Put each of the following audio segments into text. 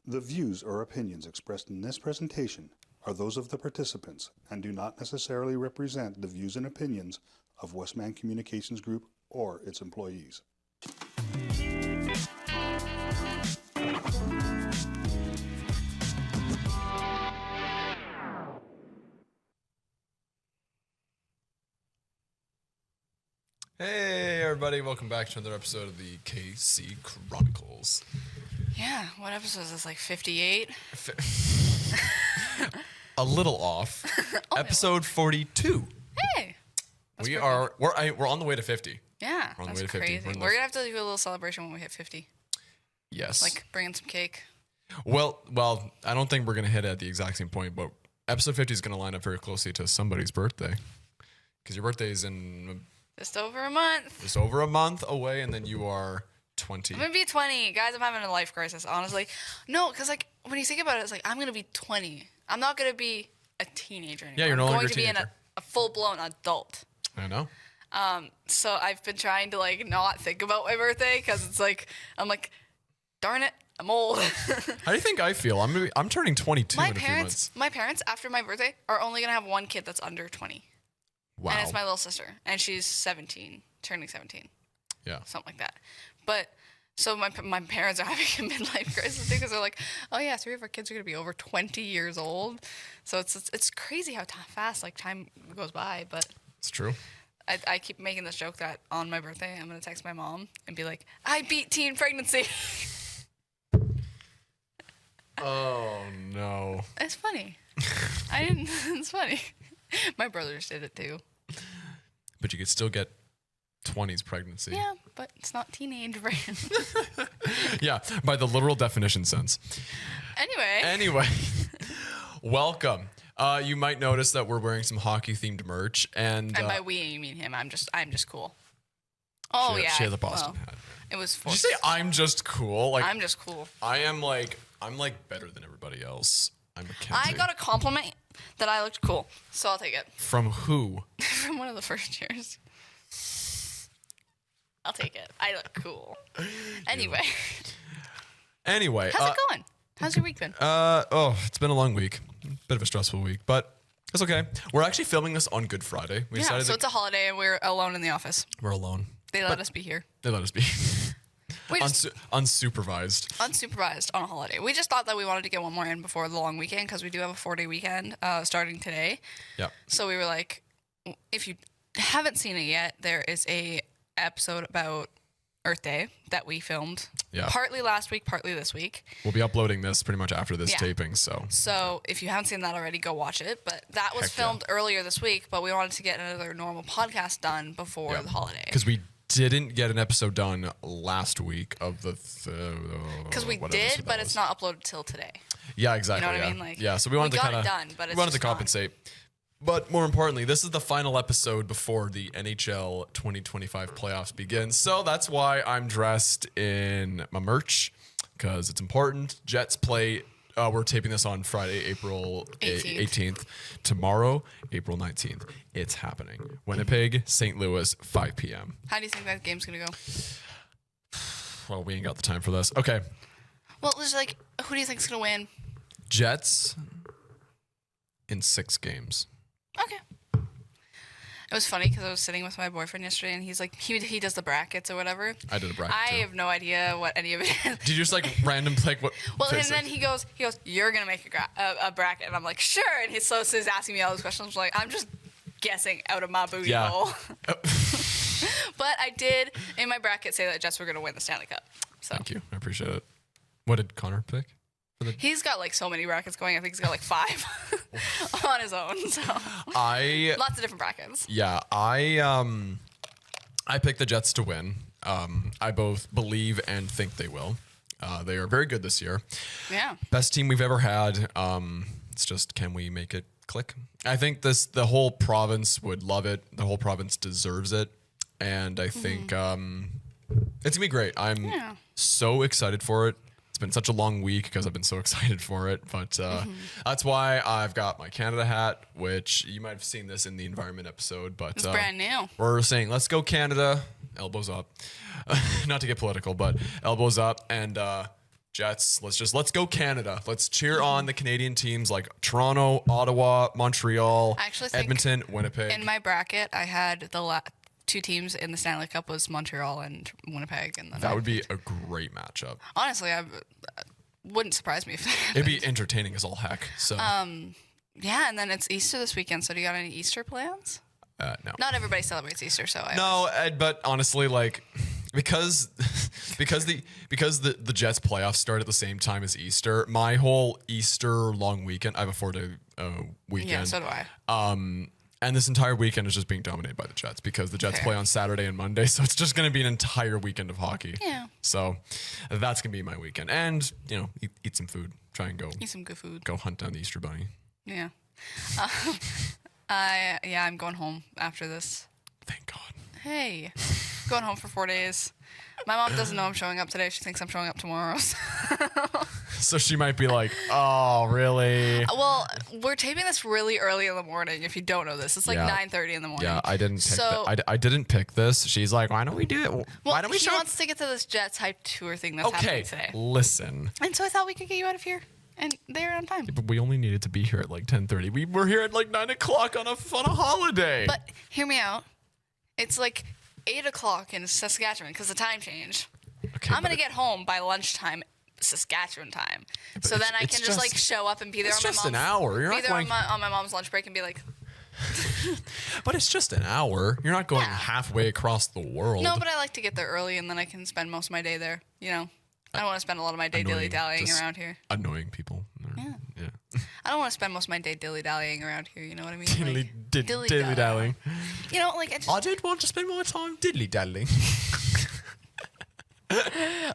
The views or opinions expressed in this presentation are those of the participants and do not necessarily represent the views and opinions of Westman Communications Group or its employees. Hey everybody, welcome back to another episode of the KC Chronicles. Yeah, what episode is this, like 58? A little off. Episode 42. Hey! We're on the way to 50. Yeah, We're on the that's way to 50. crazy. We're going to have to do a little celebration when we hit 50. Yes. Like, bring in some cake. Well, I don't think we're going to hit it at the exact same point, but episode 50 is going to line up very closely to somebody's birthday. Because your birthday is in... Just over a month. Just over a month away, and then you are 20. I'm going to be 20. Guys, I'm having a life crisis, honestly. No, because, like, when you think about it, it's like, I'm going to be 20. I'm not going to be a teenager anymore. Yeah, you're no longer going to be a full-blown adult. I know. So I've been trying to, like, not think about my birthday, because it's like, I'm like, darn it, I'm old. How do you think I feel? I'm turning 22 in a few months. My parents, after my birthday, are only going to have one kid that's under 20. Wow. And it's my little sister, and she's 17, turning 17. Yeah. Something like that. But, so my parents are having a midlife crisis because they're like, oh yeah, 3 of our kids are going to be over 20 years old. So it's crazy how fast, like, time goes by, but... It's true. I keep making this joke that on my birthday, I'm going to text my mom and be like, I beat teen pregnancy. Oh, no. It's funny. It's funny. My brothers did it too. But you could still get 20s pregnancy. Yeah, but it's not teenage brain. Yeah, by the literal definition sense. Anyway. Welcome. You might notice that we're wearing some hockey-themed merch, and by we, you mean him. I'm just cool. Oh, she has a Boston hat. It was Did forced. you say I'm just cool? Like, I'm just cool. I'm better than everybody else. I'm Mackenzie. I got a compliment that I looked cool, so I'll take it. From who? From one of the first years. I'll take it. I look cool. Anyway. How's it going? How's your week been? It's been a long week. Bit of a stressful week, but it's okay. We're actually filming this on Good Friday. So it's a holiday and we're alone in the office. We're alone. They let us be here. They let us be. Unsupervised. Unsupervised on a holiday. We just thought that we wanted to get one more in before the long weekend because we do have a 4-day weekend starting today. Yeah. So we were like, if you haven't seen it yet, there is a episode about Earth Day that we filmed. Yeah. Partly last week, partly this week. We'll be uploading this pretty much after this taping, so. So if you haven't seen that already, go watch it. But that was filmed earlier this week, but we wanted to get another normal podcast done before the holiday. Because we didn't get an episode done last week of the... Because we did, but it's not uploaded till today. Yeah, exactly. You know what I mean? Like, yeah, so we wanted to kind of... We wanted to compensate. But more importantly, this is the final episode before the NHL 2025 playoffs begin. So that's why I'm dressed in my merch, because it's important. Jets play... we're taping this on Friday, April 18th. Tomorrow, April 19th. It's happening. Winnipeg, St. Louis, 5 p.m. How do you think that game's going to go? Well, we ain't got the time for this. Okay. Well, there's like, who do you think's going to win? Jets in 6 games. Okay. It was funny because I was sitting with my boyfriend yesterday, and he's like, he does the brackets or whatever. I did a bracket I too. have no idea what any of it is. Did you just like random like what? Well, and then he goes, you're gonna make a bracket, and I'm like, sure. And he's asking me all those questions. I'm like, I'm just guessing out of my booty hole. But I did in my bracket say that Jets were gonna win the Stanley Cup. So. Thank you, I appreciate it. What did Connor pick? He's got like so many brackets going. I think he's got like 5 on his own. So lots of different brackets. Yeah, I picked the Jets to win. I both believe and think they will. They are very good this year. Yeah, best team we've ever had. It's just, can we make it click? I think the whole province would love it. The whole province deserves it, and I think it's gonna be great. I'm so excited for it. It's been such a long week because I've been so excited for it, but that's why I've got my Canada hat, which you might have seen this in the environment episode, but it's brand new. We're saying, let's go Canada, elbows up. Not to get political, but elbows up, and Jets. Let's go Canada. Let's cheer on the Canadian teams like Toronto, Ottawa, Montreal, I actually think Edmonton, Winnipeg. in my bracket, I had the two teams in the Stanley Cup was Montreal and Winnipeg, and then That would be a great matchup. honestly, I wouldn't surprise me if that It'd happened. be entertaining as all heck. So Yeah, and then it's Easter this weekend. So do you got any Easter plans? no. Not everybody celebrates Easter, so No, but honestly, like because the Jets playoffs start at the same time as Easter, my whole Easter long weekend, I have a 4-day weekend. Yeah, so do I. And this entire weekend is just being dominated by the Jets because the Jets Fair. play on Saturday and Monday, so it's just going to be an entire weekend of hockey. Yeah. So that's going to be my weekend, and eat some food, try and Eat some good food. go hunt down the Easter bunny. Yeah. I'm going home after this. Thank God. Hey, going home for 4 days. My mom doesn't know I'm showing up today. She thinks I'm showing up tomorrow. So she might be like, "Oh, really?" Well, we're taping this really early in the morning. If you don't know this, it's like Yeah. 9:30 in the morning. Yeah, I didn't pick So- I didn't pick this. She's like, "Why don't we do it? Well, Why don't we he show up?" wants to get to this Jets hype tour thing that's Okay, happening today. listen. And so I thought we could get you out of here and there on time. But we only needed to be here at like 10:30. We were here at like 9 o'clock on a holiday. But hear me out. It's like 8 o'clock in Saskatchewan because the time change. okay, I'm going but to get home by lunchtime, Saskatchewan time. So it's- then I it's can just like just- show up and be there it's on my just an mom's, hour. You're be not there going. on my mom's lunch break and be like, But it's just an hour. You're not going Yeah. halfway across the world. no, but I like to get there early and then I can spend most of my day there. You know, I don't want to spend a lot of my day Annoying, dilly-dallying just- around here. Annoying people. Yeah. I don't want to spend most of my day dilly-dallying around here. You know what I mean? Dilly dallying. You know, like I just. I did want to spend more time diddly dallying.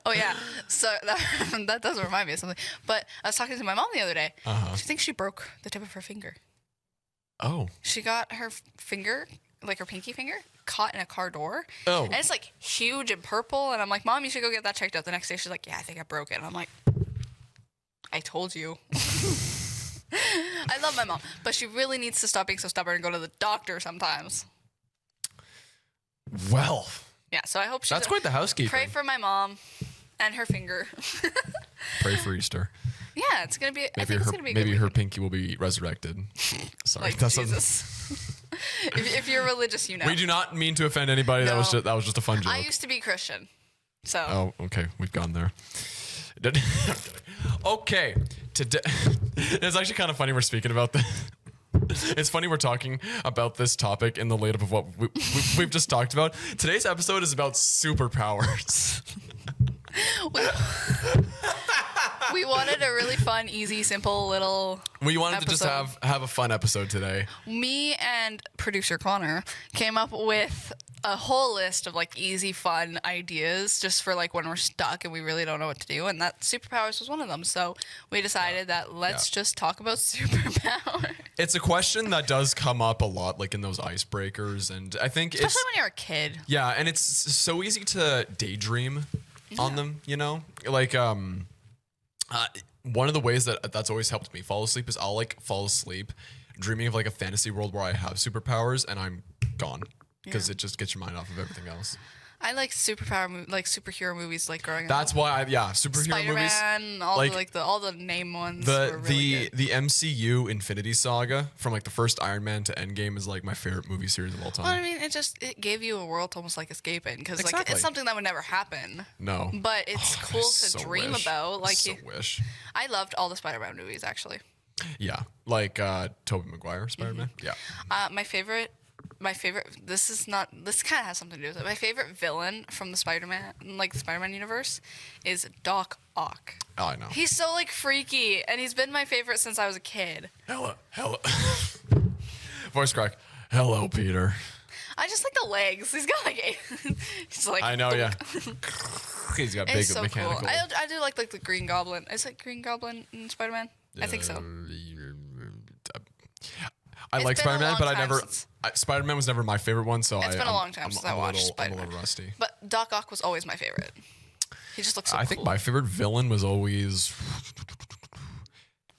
Oh yeah. So that does remind me of something. But I was talking to my mom the other day. She thinks she broke the tip of her finger. Oh. She got her finger, like her pinky finger, caught in a car door. Oh. And it's like huge and purple. And I'm like, Mom, you should go get that checked out. The next day, she's like, yeah, I think I broke it. And I'm like, I told you. I love my mom, but she really needs to stop being so stubborn and go to the doctor sometimes. Well, Yeah, so I hope she's. that's quite the housekeeping. Pray for my mom and her finger. Pray for Easter. Yeah, it's gonna be. I think it's gonna be a good maybe her weekend. pinky will be resurrected. Sorry, Like that's Jesus. if you're religious, you know. We do not mean to offend anybody. No. That was just a fun joke. I used to be Christian, so. Oh, okay. We've gone there. I'm kidding. Okay. Today, it's actually kind of funny we're speaking about this. It's funny we're talking about this topic in the lead up of what we've just talked about. Today's episode is about superpowers. We wanted a really fun, easy, simple little. We wanted to just Episode. have a fun episode today. Me and producer Connor came up with a whole list of like easy, fun ideas just for like when we're stuck and we really don't know what to do. And that superpowers was one of them. So we decided that let's just talk about superpowers. It's a question that does come up a lot, like in those icebreakers, and I think Especially it's when you're a kid. yeah, and it's so easy to daydream on them. You know, like one of the ways that's always helped me fall asleep is I'll like fall asleep dreaming of like a fantasy world where I have superpowers and I'm gone because it just gets your mind off of everything else. I like superhero movies like growing up. That's why superhero movies. Spider-Man, all the name ones were really good. The MCU Infinity Saga from like the first Iron Man to Endgame is like my favorite movie series of all time. Well, I mean, it gave you a world to almost like escape in because like Exactly. it's something that would never happen. No, But it's cool to so dream wish. about. Like so wish. I loved all the Spider-Man movies actually. Yeah, like Tobey Maguire Spider-Man. Mm-hmm. Yeah. My favorite. This kind of has something to do with it. My favorite villain from the Spider-Man universe is Doc Ock. Oh, I know. He's so like freaky, and he's been my favorite since I was a kid. Hello. Voice crack. Hello, Peter. I just like the legs. He's got like he's like I know, yeah. He's got big It's so mechanical. cool. I do like the Green Goblin. Is it Green Goblin in Spider-Man? I think so. I It's like been a Spider-Man, long but I time never. since- Spider-Man was never my favorite one, so It's been a long time I'm since a I watched little, I'm a Spider-Man. little rusty. But Doc Ock was always my favorite. He just looks so I cool. think my favorite villain was always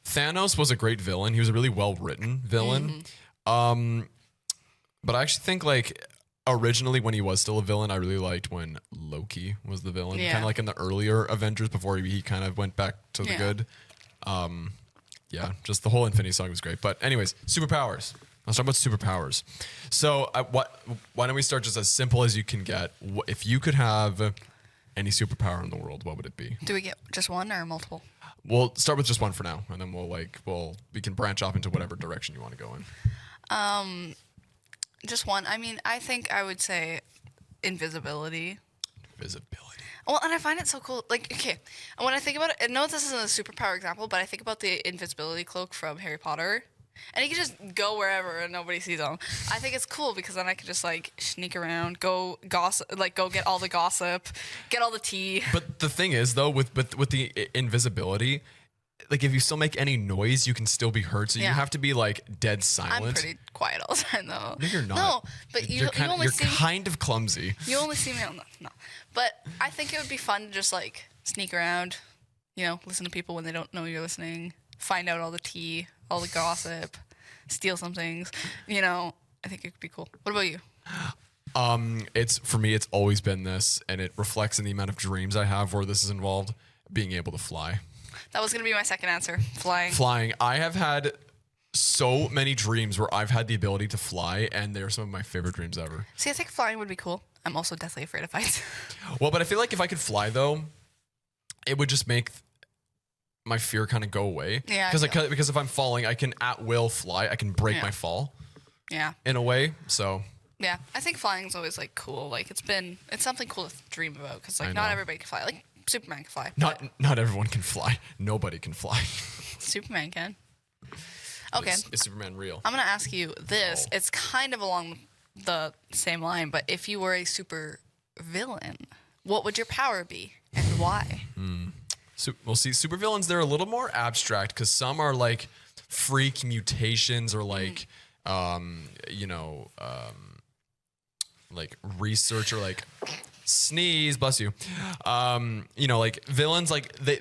Thanos. Was a great villain. He was a really well written villain. Mm-hmm. But I actually think like originally when he was still a villain, I really liked when Loki was the villain, Yeah. kind of like in the earlier Avengers before he kind of went back to the Yeah. good. Yeah, just the whole Infinity Song was great. But anyways, superpowers. Let's talk about superpowers. So why don't we start just as simple as you can get? If you could have any superpower in the world, what would it be? Do we get just one or multiple? We'll start with just one for now, and then we can branch off into whatever direction you want to go in. Just one. I mean, I think I would say invisibility. Visibility. Well, and I find it so cool. Like, okay, when I think about it, I know this isn't a superpower example, but I think about the invisibility cloak from Harry Potter. And he can just go wherever and nobody sees him. I think it's cool because then I can just like sneak around, go gossip, like go get all the gossip, get all the tea. But the thing is, though, with the invisibility, like if you still make any noise, you can still be heard. So you Yeah. have to be like dead silent. I'm pretty quiet all the time though. No, you're not. No, but you only see kind of clumsy. you only see me on the no. But I think it would be fun to just like sneak around, listen to people when they don't know you're listening, find out all the tea, all the gossip, steal some things. I think it could be cool. What about you? It's for me. It's always been this, and it reflects in the amount of dreams I have where this is involved. Being able to fly. That was gonna be my second answer. Flying. Flying. I have had so many dreams where I've had the ability to fly, and they're some of my favorite dreams ever. See, I think flying would be cool. I'm also deathly afraid of heights. Well, but I feel like if I could fly though, it would just make my fear kind of go away. Yeah, Because if I'm falling, I can at will fly. I can break Yeah. my fall Yeah. in a way. So Yeah. I think flying is always like cool. Like it's something cool to dream about because I like know. not everybody can fly. Like Superman can fly. not everyone can fly. Nobody can fly. but Superman can. Okay. Is Superman real? I'm gonna ask you this. Oh. It's kind of along the same line, but if you were a super villain, what would your power be and why? We'll see. Supervillains, they're a little more abstract because some are like freak mutations or like, like research or like sneeze, bless you. Like villains, like they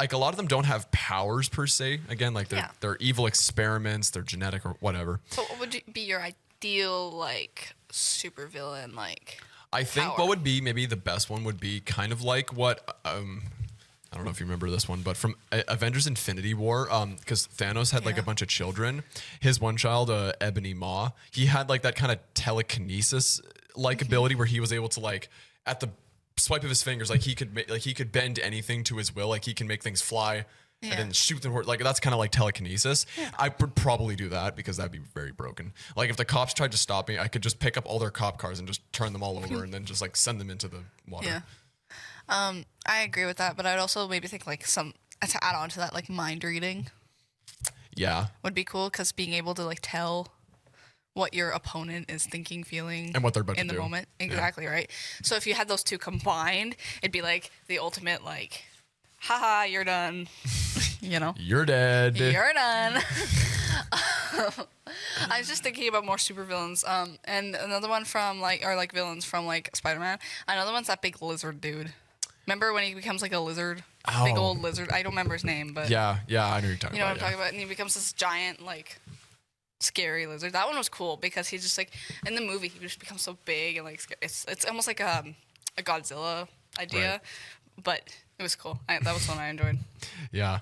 like a lot of them don't have powers per se. Again, like they're evil experiments, they're genetic or whatever. So what would be your ideal like super villain like? I think power? what would be maybe the best one would be kind of like what I don't know if you remember this one, but from Avengers Infinity War, because Thanos had like a bunch of children. His one child, Ebony Maw, he had like that kind of telekinesis like ability where he was able to like at the swipe of his fingers, like he could bend anything to his will, like he can make things fly and then shoot them. Like that's kind of like telekinesis. Yeah. I would probably do that because that'd be very broken. Like if the cops tried to stop me, I could just pick up all their cop cars and just turn them all over and then just like send them into the water. Yeah. I agree with that, but I'd also maybe think like to add on to that, like mind reading. Yeah. Would be cool because being able to like tell what your opponent is thinking, feeling, and what they're about in to the do. moment. Exactly, right? So if you had those two combined, it'd be like the ultimate like, haha, you're done. You're dead. You're done. I was just thinking about more supervillains. And another one from villains from like Spider-Man. Another one's that big lizard dude. Remember when he becomes like a lizard? Big Oh. old lizard. I don't remember his name, but Yeah, I know you're talking you know about. what I'm talking about? And he becomes this giant, like, scary lizard. That one was cool because he's just like in the movie he just becomes so big and like it's almost like a Godzilla idea, Right. but it was cool. That was one I enjoyed. Yeah.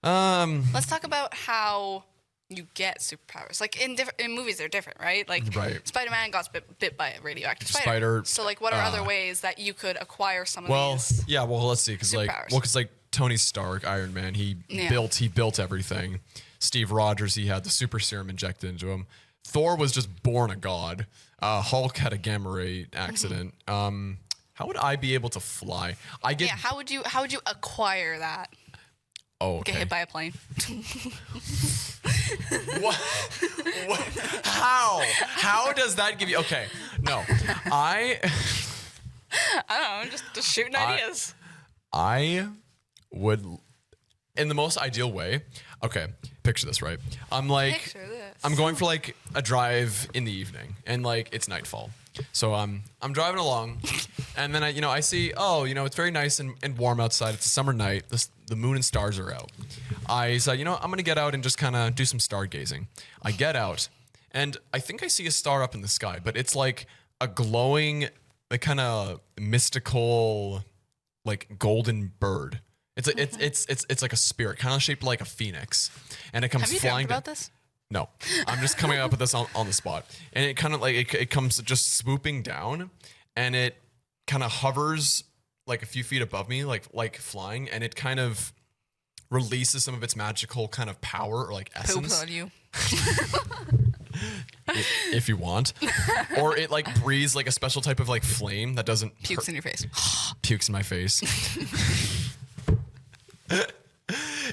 Let's talk about how you get superpowers. Like in movies, they're different, right? Like Right. Spider-Man got bit by a radioactive Spider- So like, what are other ways that you could acquire some of Well, these? yeah. Well, let's see, because superpowers? Tony Stark, Iron Man, he built everything. Steve Rogers, he had the super serum injected into him. Thor was just born a god. Hulk had a gamma ray accident. How would I be able to fly? How would you acquire that? Oh, Get okay. hit by a plane. What? How? How does that give you? Okay, no. I don't know, just shooting ideas. I would, in the most ideal way. Okay, picture this, right? I'm Picture this. I'm going for like a drive in the evening, and like it's nightfall. So I'm driving along, and then I see, it's very nice and warm outside. It's a summer night. The moon and stars are out. I said, I'm gonna get out and just kind of do some stargazing. I get out, and I think I see a star up in the sky, but it's like a glowing, like kind of mystical, like golden bird. It's like it's like a spirit, kind of shaped like a phoenix, and it comes Have you flying. dreamt about this? No, I'm just coming up with this on the spot, and it kind of like it comes just swooping down, and it kind of hovers like a few feet above me, like flying, and it kind of releases some of its magical kind of power or like essence. Poop on you. If you want, or it like breathes like a special type of like flame that doesn't Pukes in your face. pukes in my face.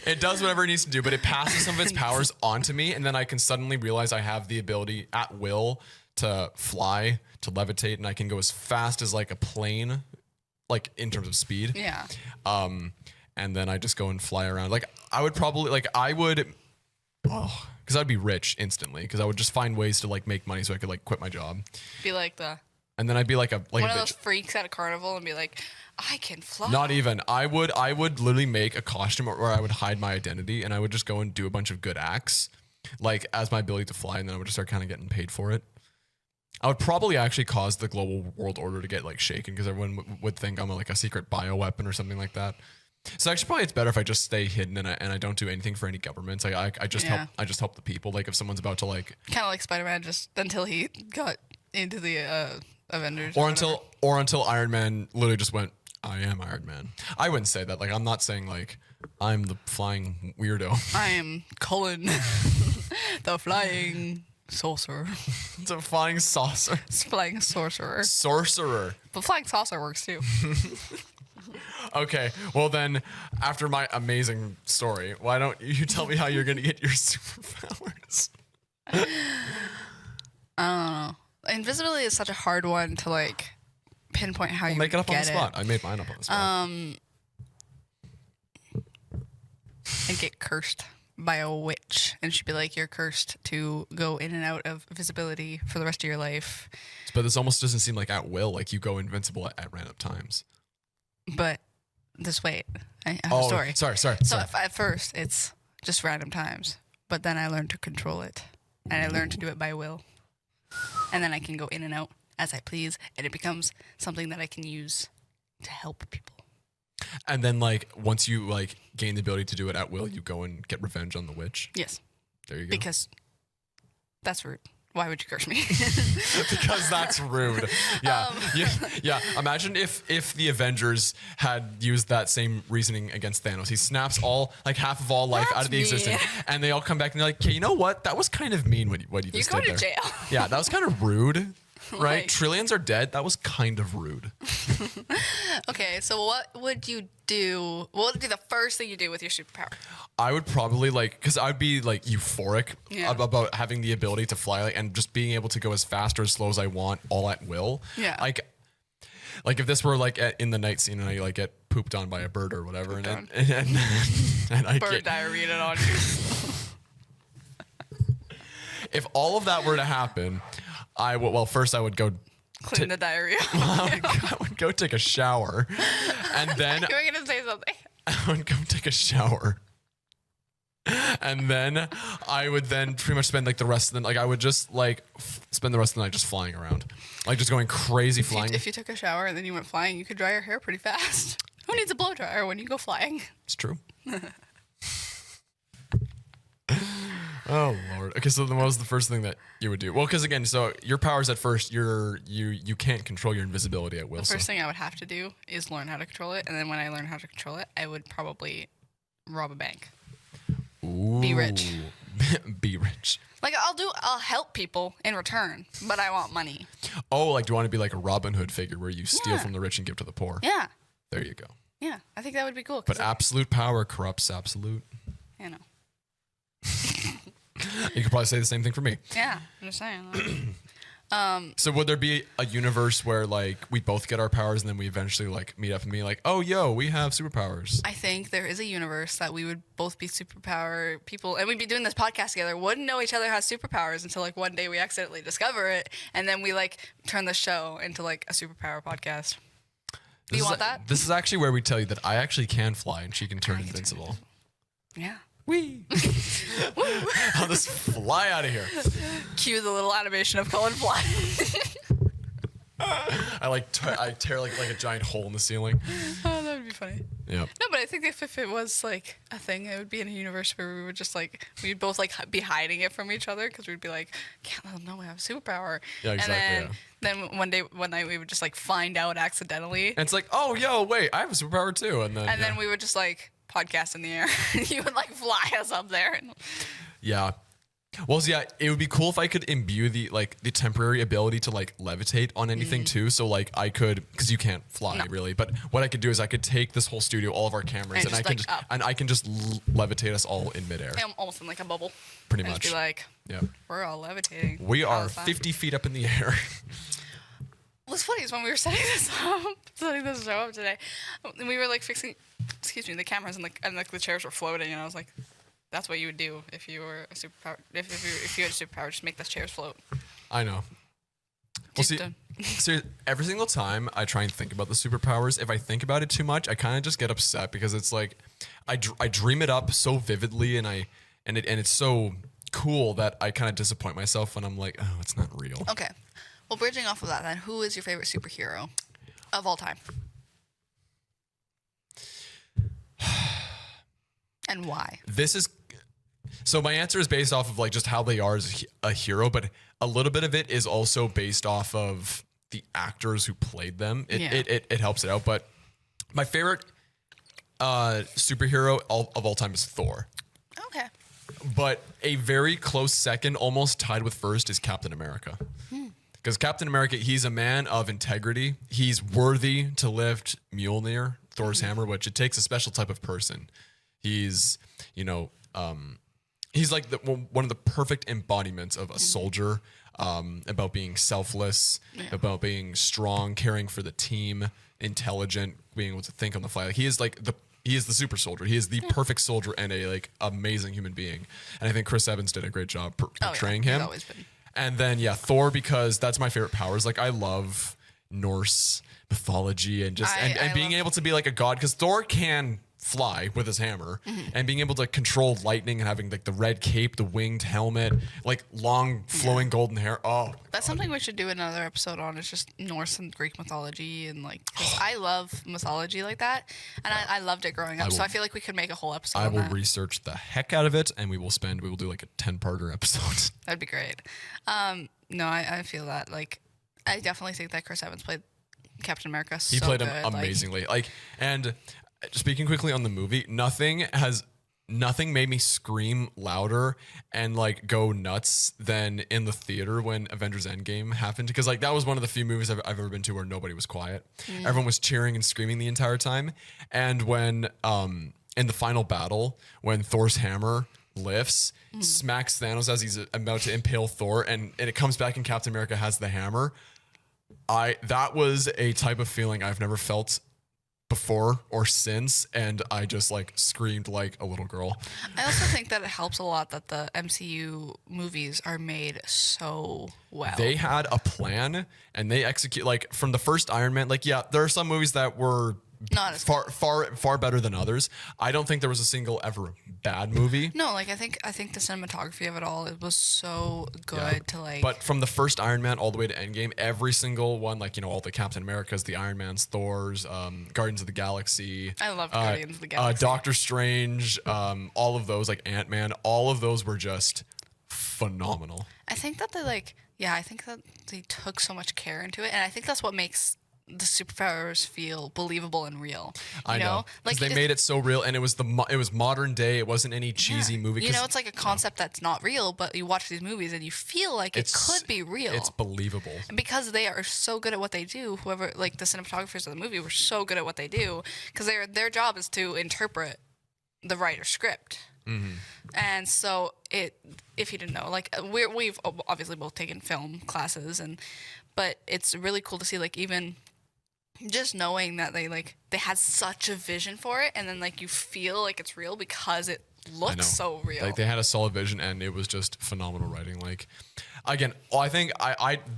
It does whatever it needs to do, but it passes some of its powers onto me, and then I can suddenly realize I have the ability at will to fly, to levitate, and I can go as fast as like a plane, like in terms of speed. Yeah. And then I just go and fly around. Like I would probably because I'd be rich instantly, because I would just find ways to like make money so I could like quit my job. Be like And then I'd be like one a of bitch. those freaks at a carnival and be like, I can fly. Not even. I would literally make a costume where I would hide my identity, and I would just go and do a bunch of good acts, like as my ability to fly, and then I would just start kind of getting paid for it. I would probably actually cause the global world order to get like shaken, because everyone would think I'm like a secret bioweapon or something like that. So actually, probably it's better if I just stay hidden and I don't do anything for any governments. I just help the people. Like if someone's about to like kind of like Spider-Man, just until he got into the Avengers, or until Iron Man literally just went, I am Iron Man. I wouldn't say that. Like I'm not saying like I'm the flying weirdo. I am Cullen, the flying sorcerer. It's a flying saucer. It's flying sorcerer. Sorcerer. But flying saucer works too. Okay, well then, after my amazing story, why don't you tell me how you're gonna get your superpowers? I don't know. Invisibility is such a hard one to like pinpoint how you Make it up on the get spot. I made mine up on the spot. and get cursed by a witch, and she'd be like, "You're cursed to go in and out of visibility for the rest of your life." But this almost doesn't seem like at will. Like you go invincible at random times. But just wait, I have a story. Sorry. So at first it's just random times, but then I learned to control it, and I learned to do it by will, and then I can go in and out as I please, and it becomes something that I can use to help people. And then like once you like gain the ability to do it at will, you go and get revenge on the witch. Yes. There you go. Because that's rude. Why would you curse me? Because that's rude. Yeah. Yeah. Imagine if the Avengers had used that same reasoning against Thanos. He snaps all like half of all life out of the existence, and they all come back and they're like, "Okay, you know what? That was kind of mean what you just did there." You go to jail. Yeah, that was kind of rude. Right? Like- Trillions are dead. That was kind of rude. Okay, so what would you do? What would be the first thing you do with your superpower? I would probably because I'd be like euphoric about having the ability to fly and just being able to go as fast or as slow as I want, all at will. Yeah. Like if this were like in the night scene and I like get pooped on by a bird or whatever, and I Bird get diarrhea on you. if all of that were to happen, first I would go Clean the diarrhea. I would go take a shower, and then You were gonna say something. I would go take a shower. And then I would then pretty much spend like the rest of the I would just like spend the rest of the night just flying around, like just going crazy flying. If you took a shower and then you went flying, you could dry your hair pretty fast. Who needs a blow dryer when you go flying? It's true. Oh Lord. Okay, so then what was the first thing that you would do? Well, because again, so your powers at first, you can't control your invisibility at will. The first thing I would have to do is learn how to control it, and then when I learn how to control it, I would probably rob a bank. Ooh. Be rich. Be rich. Like I'll help people in return, but I want money. Oh, like do you want to be like a Robin Hood figure where you steal Yeah. from the rich and give to the poor? Yeah. There you go. Yeah, I think that would be cool. But absolute power corrupts absolute. You know. You could probably say the same thing for me. Yeah, I'm just saying. So would there be a universe where like we both get our powers and then we eventually like meet up and be like, oh, yo, we have superpowers? I think there is a universe that we would both be superpower people, and we'd be doing this podcast together. Wouldn't know each other has superpowers until like one day we accidentally discover it, and then we like turn the show into like a superpower podcast. Do you want that? This is actually where we tell you that I actually can fly and she can turn invincible. Yeah. Wee. This fly out of here. Cue the little animation of Cullen fly. I tear like a giant hole in the ceiling. Oh, that would be funny. Yeah. No, but I think if it was like a thing, it would be in a universe where we would just like we'd both like be hiding it from each other because we'd be like, can't let them know we have a superpower. Yeah, exactly. And then one night we would just like find out accidentally. And it's like, oh, yo, wait, I have a superpower too. And then We would just like podcast in the air. You would like fly us up there. Yeah. Well, so yeah, it would be cool if I could imbue the temporary ability to like levitate on anything too. So like I could, because you can't fly really, but what I could do is I could take this whole studio, all of our cameras, and I can just levitate us all in midair. I'm almost in like a bubble. Pretty And much. just be like, Yeah. we're all levitating. We all are the time. 50 feet up in the air. What's funny is when we were setting this show up today, we were like fixing, the cameras and the chairs were floating, and I was like, that's what you would do if you were a superpower. If you had a superpower, just make those chairs float. I know. Well, see, every single time I try and think about the superpowers, if I think about it too much, I kind of just get upset because it's like I dream it up so vividly and it's so cool that I kind of disappoint myself when I'm like, oh, it's not real. Okay. Well, bridging off of that, then, who is your favorite superhero of all time? And why? So my answer is based off of like just how they are as a hero, but a little bit of it is also based off of the actors who played them. It helps it out. But my favorite superhero of all time is Thor. Okay. But a very close second, almost tied with first, is Captain America. Because Captain America, he's a man of integrity. He's worthy to lift Mjolnir, Thor's hammer, which it takes a special type of person. He's, he's like one of the perfect embodiments of a soldier, about being selfless, about being strong, caring for the team, intelligent, being able to think on the fly. Like he is the super soldier. He is the perfect soldier and a like amazing human being. And I think Chris Evans did a great job portraying him. He's always been. And then Thor, because that's my favorite powers. Like I love Norse mythology and just and being able to be like a god, because Thor can fly with his hammer, and being able to control lightning and having like the red cape, the winged helmet, like long flowing golden hair. Oh, that's something we should do another episode on. It's just Norse and Greek mythology, and like 'cause I love mythology like that, and I loved it growing up. So I feel like we could make a whole episode. I on will that. research the heck out of it, and we will do like a 10-parter episode. That'd be great. No, I feel that. Like, I definitely think that Chris Evans played Captain America. He played him amazingly. And speaking quickly on the movie, nothing made me scream louder and like go nuts than in the theater when Avengers Endgame happened, because like that was one of the few movies I've ever been to where nobody was quiet. Everyone was cheering and screaming the entire time. And when in the final battle, when Thor's hammer lifts, smacks Thanos as he's about to impale Thor, and it comes back and Captain America has the hammer. That was a type of feeling I've never felt before or since, and I just like screamed like a little girl. I also think that it helps a lot that the MCU movies are made so well. They had a plan and they execute, like from the first Iron Man. Like, yeah, there are some movies that were not as far better than others. I don't think there was a single ever bad movie. No, like I think the cinematography of it all, it was so good to like. But from the first Iron Man all the way to Endgame, every single one, like all the Captain Americas, the Iron Mans, Thors, Guardians of the Galaxy. I love Guardians of the Galaxy. Doctor Strange, all of those, like Ant-Man, all of those were just phenomenal. I think that I think that they took so much care into it, and I think that's what makes the superpowers feel believable and real. I know. Like they made it so real, and it was modern day. It wasn't any cheesy movie. It's like a concept that's not real, but you watch these movies and you feel like it could be real. It's believable. And because they are so good at what they do, whoever, like the cinematographers of the movie were so good at what they do, because their job is to interpret the writer's script. And so if you didn't know, like we've obviously both taken film classes, but it's really cool to see, like, even just knowing that they had such a vision for it, and then like you feel like it's real because it looks so real. Like they had a solid vision, and it was just phenomenal writing. Like, again, I think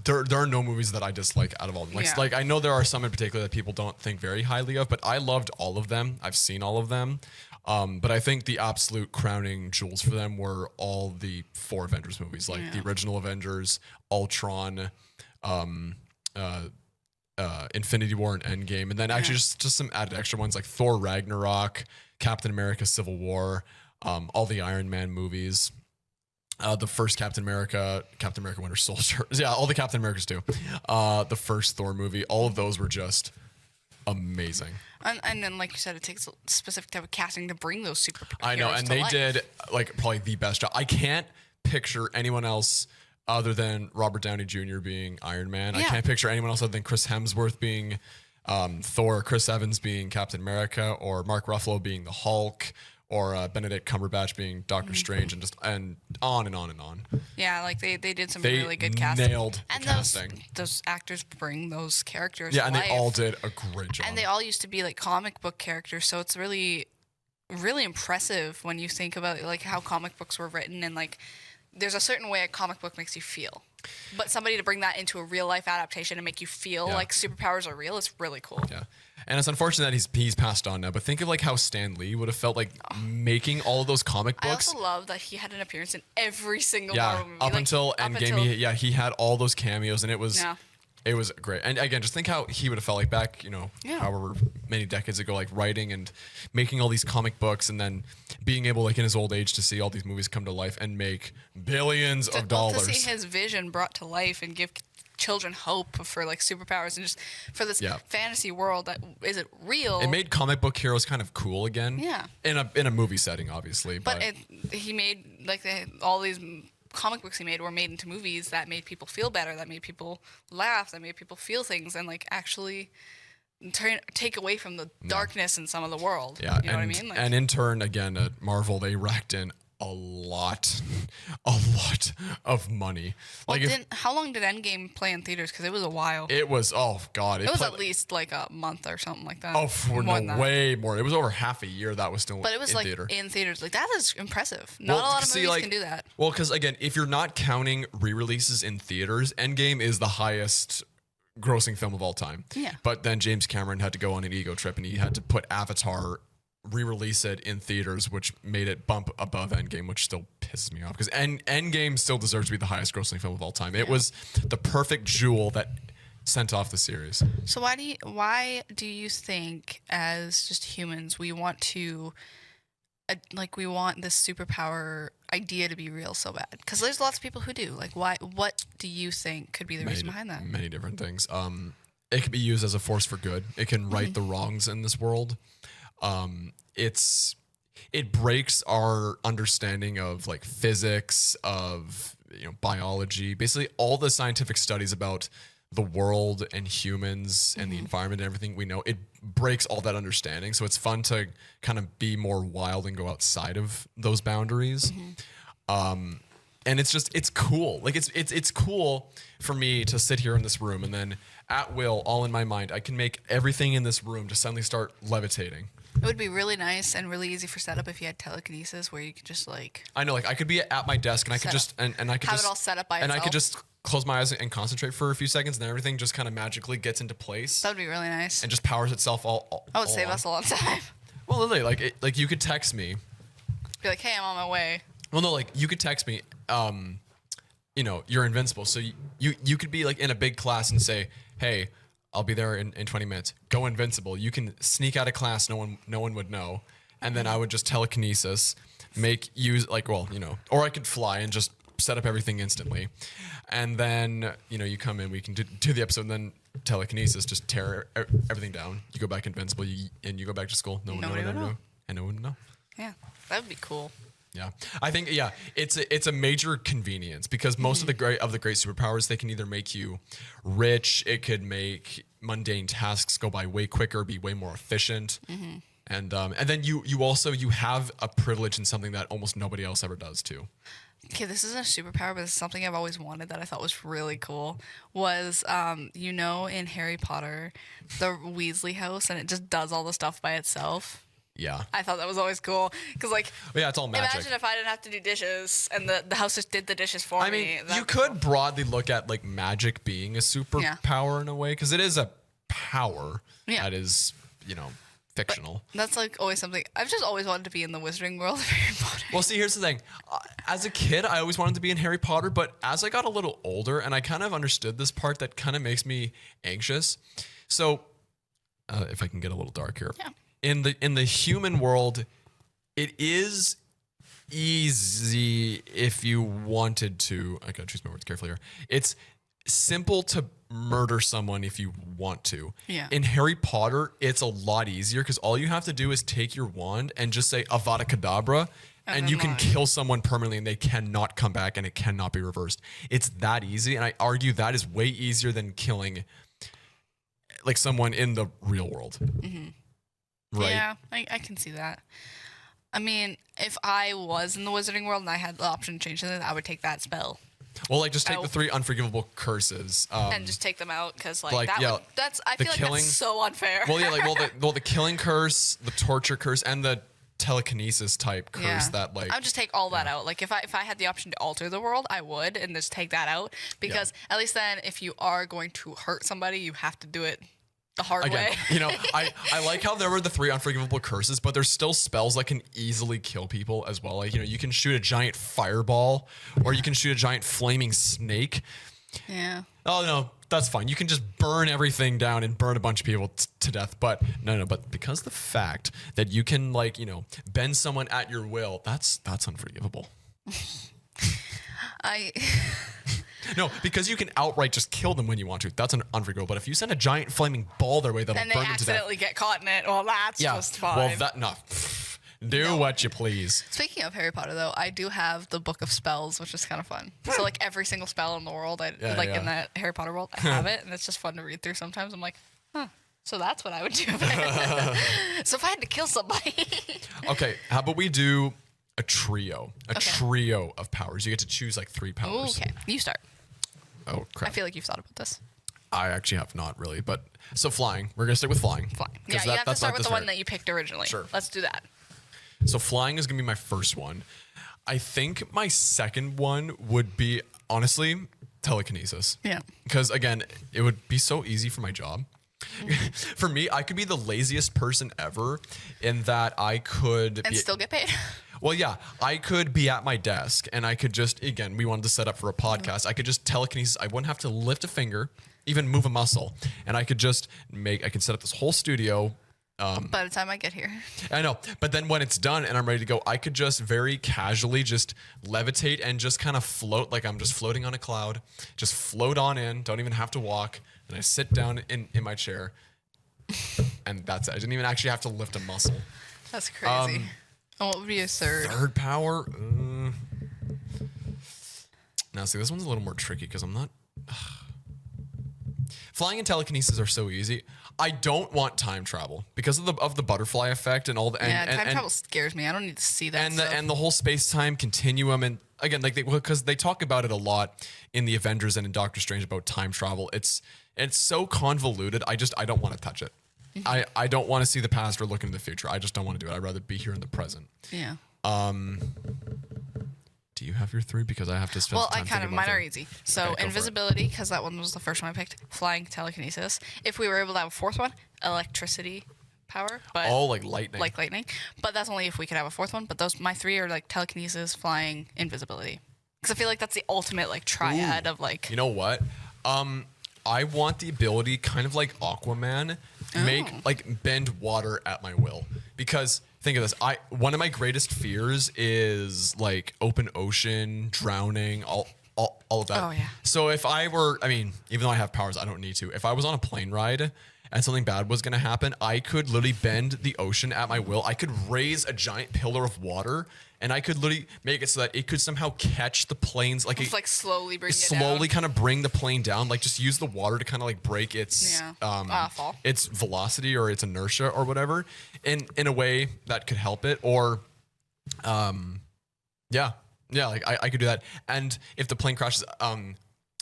there are no movies that I dislike out of all of them. Like I know there are some in particular that people don't think very highly of, but I loved all of them. I've seen all of them. But I think the absolute crowning jewels for them were all the 4 Avengers movies, like the original Avengers, Ultron, Infinity War and Endgame, and then actually just some added extra ones like Thor Ragnarok, Captain America Civil War, all the Iron Man movies, the first Captain America Winter Soldier. Yeah, all the Captain Americas too. The first Thor movie, all of those were just amazing. And then, like you said, it takes a specific type of casting to bring those superheroes. I know, and they did like probably the best job. I can't picture anyone else other than Robert Downey Jr. being Iron Man. I can't picture anyone else other than Chris Hemsworth being Thor, Chris Evans being Captain America, or Mark Ruffalo being the Hulk, or Benedict Cumberbatch being Doctor Strange, and on and on and on. Yeah, like they did some really good casting. Nailed the casting. Those actors bring those characters. Yeah, and life. they all did a great job. And they all used to be like comic book characters, so it's really, really impressive when you think about like how comic books were written, and like there's a certain way a comic book makes you feel. But somebody to bring that into a real life adaptation and make you feel like superpowers are real is really cool. Yeah. And it's unfortunate that he's passed on now, but think of like how Stan Lee would have felt like making all of those comic books. I also love that he had an appearance in every single Marvel movie. Up until Endgame, he had all those cameos, and it was great. And again, just think how he would have felt like back, however many decades ago, like writing and making all these comic books, and then being able, like in his old age, to see all these movies come to life and make billions of dollars. To see his vision brought to life and give children hope for like superpowers and just for this fantasy world that isn't real. It made comic book heroes kind of cool again. Yeah. In a movie setting, obviously. But he made like all these comic books he made were made into movies that made people feel better, that made people laugh, that made people feel things, and like actually take away from the darkness in some of the world. Yeah, you know what I mean? Like, and in turn, again, at Marvel, they racked in a lot of money. Well, how long did Endgame play in theaters? Because it was a while. It was, oh God. It was at least like a month or something like that. Way more. It was over half a year that was still in theater. But it was like in theaters. Like that is impressive. Not a lot of movies can do that. Well, because again, if you're not counting re-releases in theaters, Endgame is the highest grossing film of all time. Yeah. But then James Cameron had to go on an ego trip, and he had to put Avatar, re-release it in theaters, which made it bump above Endgame, which still pisses me off because Endgame still deserves to be the highest grossing film of all time. It was the perfect jewel that sent off the series. So why do you think, as just humans, we want to we want this superpower idea to be real so bad? Because there's lots of people who do. Like, why? What do you think could be the reason behind that? Many different things. It can be used as a force for good. It can right the wrongs in this world. It breaks our understanding of like physics, of biology, basically all the scientific studies about the world and humans and the environment and everything we know. It breaks all that understanding, so it's fun to kind of be more wild and go outside of those boundaries. And it's cool. Like it's cool for me to sit here in this room, and then at will, all in my mind, I can make everything in this room to suddenly start levitating. It would be really nice and really easy for setup if you had telekinesis, where you could just like. I know, like I could be at my desk and I could just and I could have just it all set up by and itself. I could just close my eyes and concentrate for a few seconds, and then everything just kind of magically gets into place. That would be really nice. And just powers itself all. That would save us a lot of time. Well, literally, like you could text me. Be like, hey, I'm on my way. Well, no, like you could text me. You're invincible, so you could be like in a big class and say, hey, I'll be there in 20 minutes. Go invincible. You can sneak out of class. No one would know. And then I would just telekinesis, or I could fly and just set up everything instantly. And then, you come in, we can do the episode, and then telekinesis, just tear everything down. You go back invincible, and you go back to school. No one would know. And no one would know. Yeah, that would be cool. Yeah, I think it's a major convenience because most of the great superpowers, they can either make you rich, it could make mundane tasks go by way quicker, be way more efficient, and then you have a privilege in something that almost nobody else ever does too. Okay, this isn't a superpower, but it's something I've always wanted that I thought was really cool. Was in Harry Potter, the Weasley house, and it just does all the stuff by itself. Yeah. I thought that was always cool. Because, it's all magic. Imagine if I didn't have to do dishes and the house just did the dishes for me. I mean, you could broadly look at, magic being a superpower in a way, because it is a power that is, fictional. That's like always something. I've just always wanted to be in the Wizarding World of Harry Potter. Well, see, here's the thing. As a kid, I always wanted to be in Harry Potter, but as I got a little older and I kind of understood this part that kind of makes me anxious. So, if I can get a little dark here. Yeah. In the human world, it is easy if you wanted to. I gotta choose my words carefully here. It's simple to murder someone if you want to. Yeah. In Harry Potter, it's a lot easier because all you have to do is take your wand and just say Avada Kedavra, and you can kill someone permanently and they cannot come back and it cannot be reversed. It's that easy, and I argue that is way easier than killing like someone in the real world. Right? Yeah, I can see that. I mean, if I was in the Wizarding World and I had the option to change something, I would take that spell. Well, like just take the 3 unforgivable curses And just take them out because I yeah, feel like that's so unfair. Well, yeah, like the killing curse, the torture curse, and the telekinesis type curse that like I would just take all that out. Like if I had the option to alter the world, I would, and just take that out because at least then if you are going to hurt somebody, you have to do it the hard way. You know, I like how there were the 3 unforgivable curses, but there's still spells that can easily kill people as well. Like, you know, you can shoot a giant fireball or you can shoot a giant flaming snake. Yeah. Oh, no, that's fine. You can just burn everything down and burn a bunch of people to death. But no, but because the fact that you can, like, you know, bend someone at your will, that's unforgivable. No, because you can outright just kill them when you want to. That's unforgivable. But if you send a giant flaming ball their way, that'll burn them to death. And they accidentally get caught in it. Well, that's just fine. Well, do what you please. Speaking of Harry Potter, though, I do have the Book of Spells, which is kind of fun. So, like, every single spell in the world, in that Harry Potter world, I have it, and it's just fun to read through sometimes. I'm like, huh, so that's what I would do. So if I had to kill somebody. Okay, how about we do a trio of powers. You get to choose, like, 3 powers. Okay, you start. Oh, crap. I feel like you've thought about this. I actually have not really, but so flying. We're going to stick with flying. Flying. Yeah, you have to start with the one that you picked originally. Sure. Let's do that. So flying is going to be my first one. I think my second one would be, honestly, telekinesis. Yeah. Because, again, it would be so easy for my job. For me, I could be the laziest person ever in that I could... And still get paid. Well, yeah, I could be at my desk and I could just, again, we wanted to set up for a podcast. I could just telekinesis. I wouldn't have to lift a finger, even move a muscle. And I could just I could set up this whole studio. By the time I get here. I know. But then when it's done and I'm ready to go, I could just very casually just levitate and just kind of float like I'm just floating on a cloud. Just float on in. Don't even have to walk. And I sit down in my chair. And that's it. I didn't even actually have to lift a muscle. That's crazy. And what would be your third? Third power? Now, see, this one's a little more tricky because I'm not... Flying and telekinesis are so easy. I don't want time travel because of the butterfly effect and all the... time travel scares me. I don't need to see that and the whole space-time continuum. And again, like because they talk about it a lot in the Avengers and in Doctor Strange about time travel. It's so convoluted. I don't want to touch it. I don't want to see the past or look into the future. I just don't want to do it. I'd rather be here in the present. Yeah. Do you have your 3? Because I have to spend some time mine are easy. So okay, invisibility, because that one was the first one I picked. Flying, telekinesis. If we were able to have a 4th one, electricity power. But like lightning. Like lightning. But that's only if we could have a 4th one. But my 3 are like telekinesis, flying, invisibility. Because I feel like that's the ultimate like triad of like... You know what? I want the ability, kind of like Aquaman, bend water at my will. Because think of this, one of my greatest fears is like open ocean, drowning, all of that. Oh yeah. So if I were, even though I have powers, I don't need to. If I was on a plane ride and something bad was going to happen, I could literally bend the ocean at my will. I could raise a giant pillar of water. And I could literally make it so that it could somehow catch the planes, slowly bring it slowly down. kind of bring the plane down, like just use the water to kind of like break its fall. Its velocity or its inertia or whatever, in a way that could help it. Or, like I could do that. And if the plane crashes,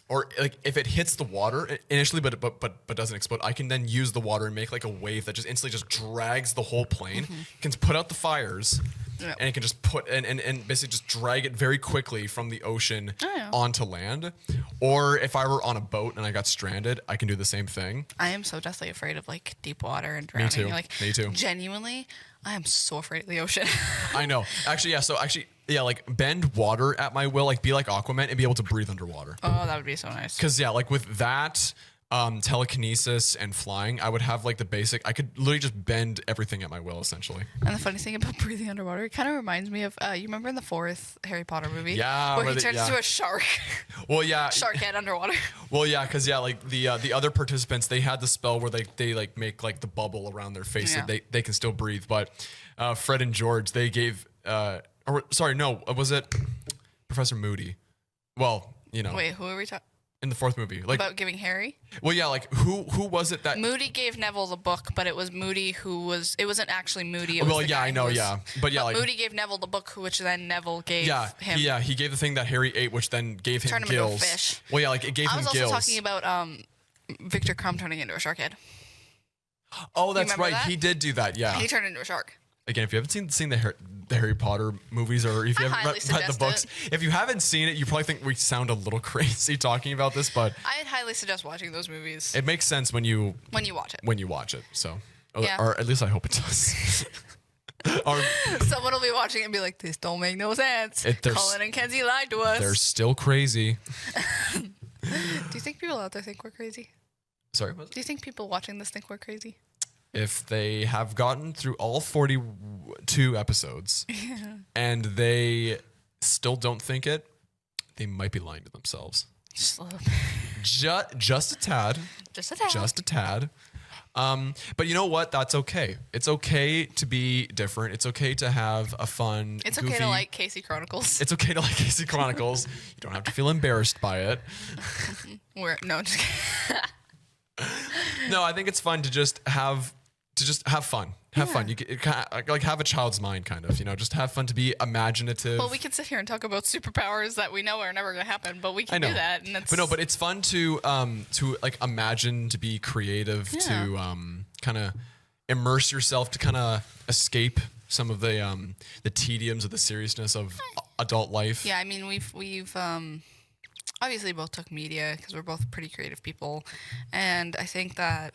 or like if it hits the water initially, but doesn't explode, I can then use the water and make like a wave that just instantly just drags the whole plane, can put out the fires. Yep. and it can just put and basically just drag it very quickly from the ocean onto land. Or if I were on a boat and I got stranded, I can do the same thing. I am so deathly afraid of like deep water and drowning. Me too. Genuinely, I am so afraid of the ocean. I know. Actually, yeah. So actually, yeah, like bend water at my will, like be like Aquaman and be able to breathe underwater. Oh, that would be so nice. Because yeah, like with that, telekinesis and flying, I would have like the basic. I could literally just bend everything at my will, essentially. And the funny thing about breathing underwater, it kind of reminds me of you remember in the 4th Harry Potter movie, Yeah, where where he they- turns yeah. into a shark, Well, yeah. shark head underwater. Well, yeah, because yeah, like the other participants, they had the spell where they like make like the bubble around their face so Yeah. they can still breathe. But Fred and George, they gave or sorry, no, was it Professor Moody? Well, you know, Wait, who are we talking in the 4th movie, like, about? Giving Harry? well, yeah, like who was it that? Moody gave Neville the book, but it was Moody who was. It wasn't actually Moody. It was Well, the yeah, guy I who know, was- yeah, but yeah, like Moody gave Neville the book, which then Neville gave him. he gave the thing that Harry ate, which then gave him Turned him into a gills. fish. Well, yeah, like it gave I him was also gills. talking about Victor Crumb turning into a shark head. Oh, that's remember right. that? He did do that. Yeah. He turned into a shark. Again, if you haven't seen the Harry Potter movies, or if you I haven't highly read the suggest books, it. if you haven't seen it, you probably think we sound a little crazy talking about this, but I'd highly suggest watching those movies it makes sense when you when you watch it. watch it. So, Yeah. or at least I hope it does. Or Someone will be watching it and be like, "This don't make no sense." There's- Colin and Kenzie lied to us. they're still crazy. Do you think people out there think we're crazy? Sorry, what? Do you think people watching this think we're crazy? If they have gotten through all 42 episodes and they still don't think it, they might be lying to themselves. Just a little Just a tad. Just a tad. Just a tad. But you know what? That's okay. It's okay to be different. It's okay to have a fun, It's goofy, okay to like Casey Chronicles. It's okay to like Casey Chronicles. You don't have to feel embarrassed by it. No, just kidding. No, I think it's fun to just have fun. Have fun. You can like have a child's mind, kind of. You know, just have fun, to be imaginative. Well, we can sit here and talk about superpowers that we know are never going to happen, but we can do that. And it's, but it's fun to like imagine, to be creative, to kind of immerse yourself, to kind of escape some of the tediums of the seriousness of adult life. Yeah, I mean, we've obviously both took media because we're both pretty creative people, and I think that,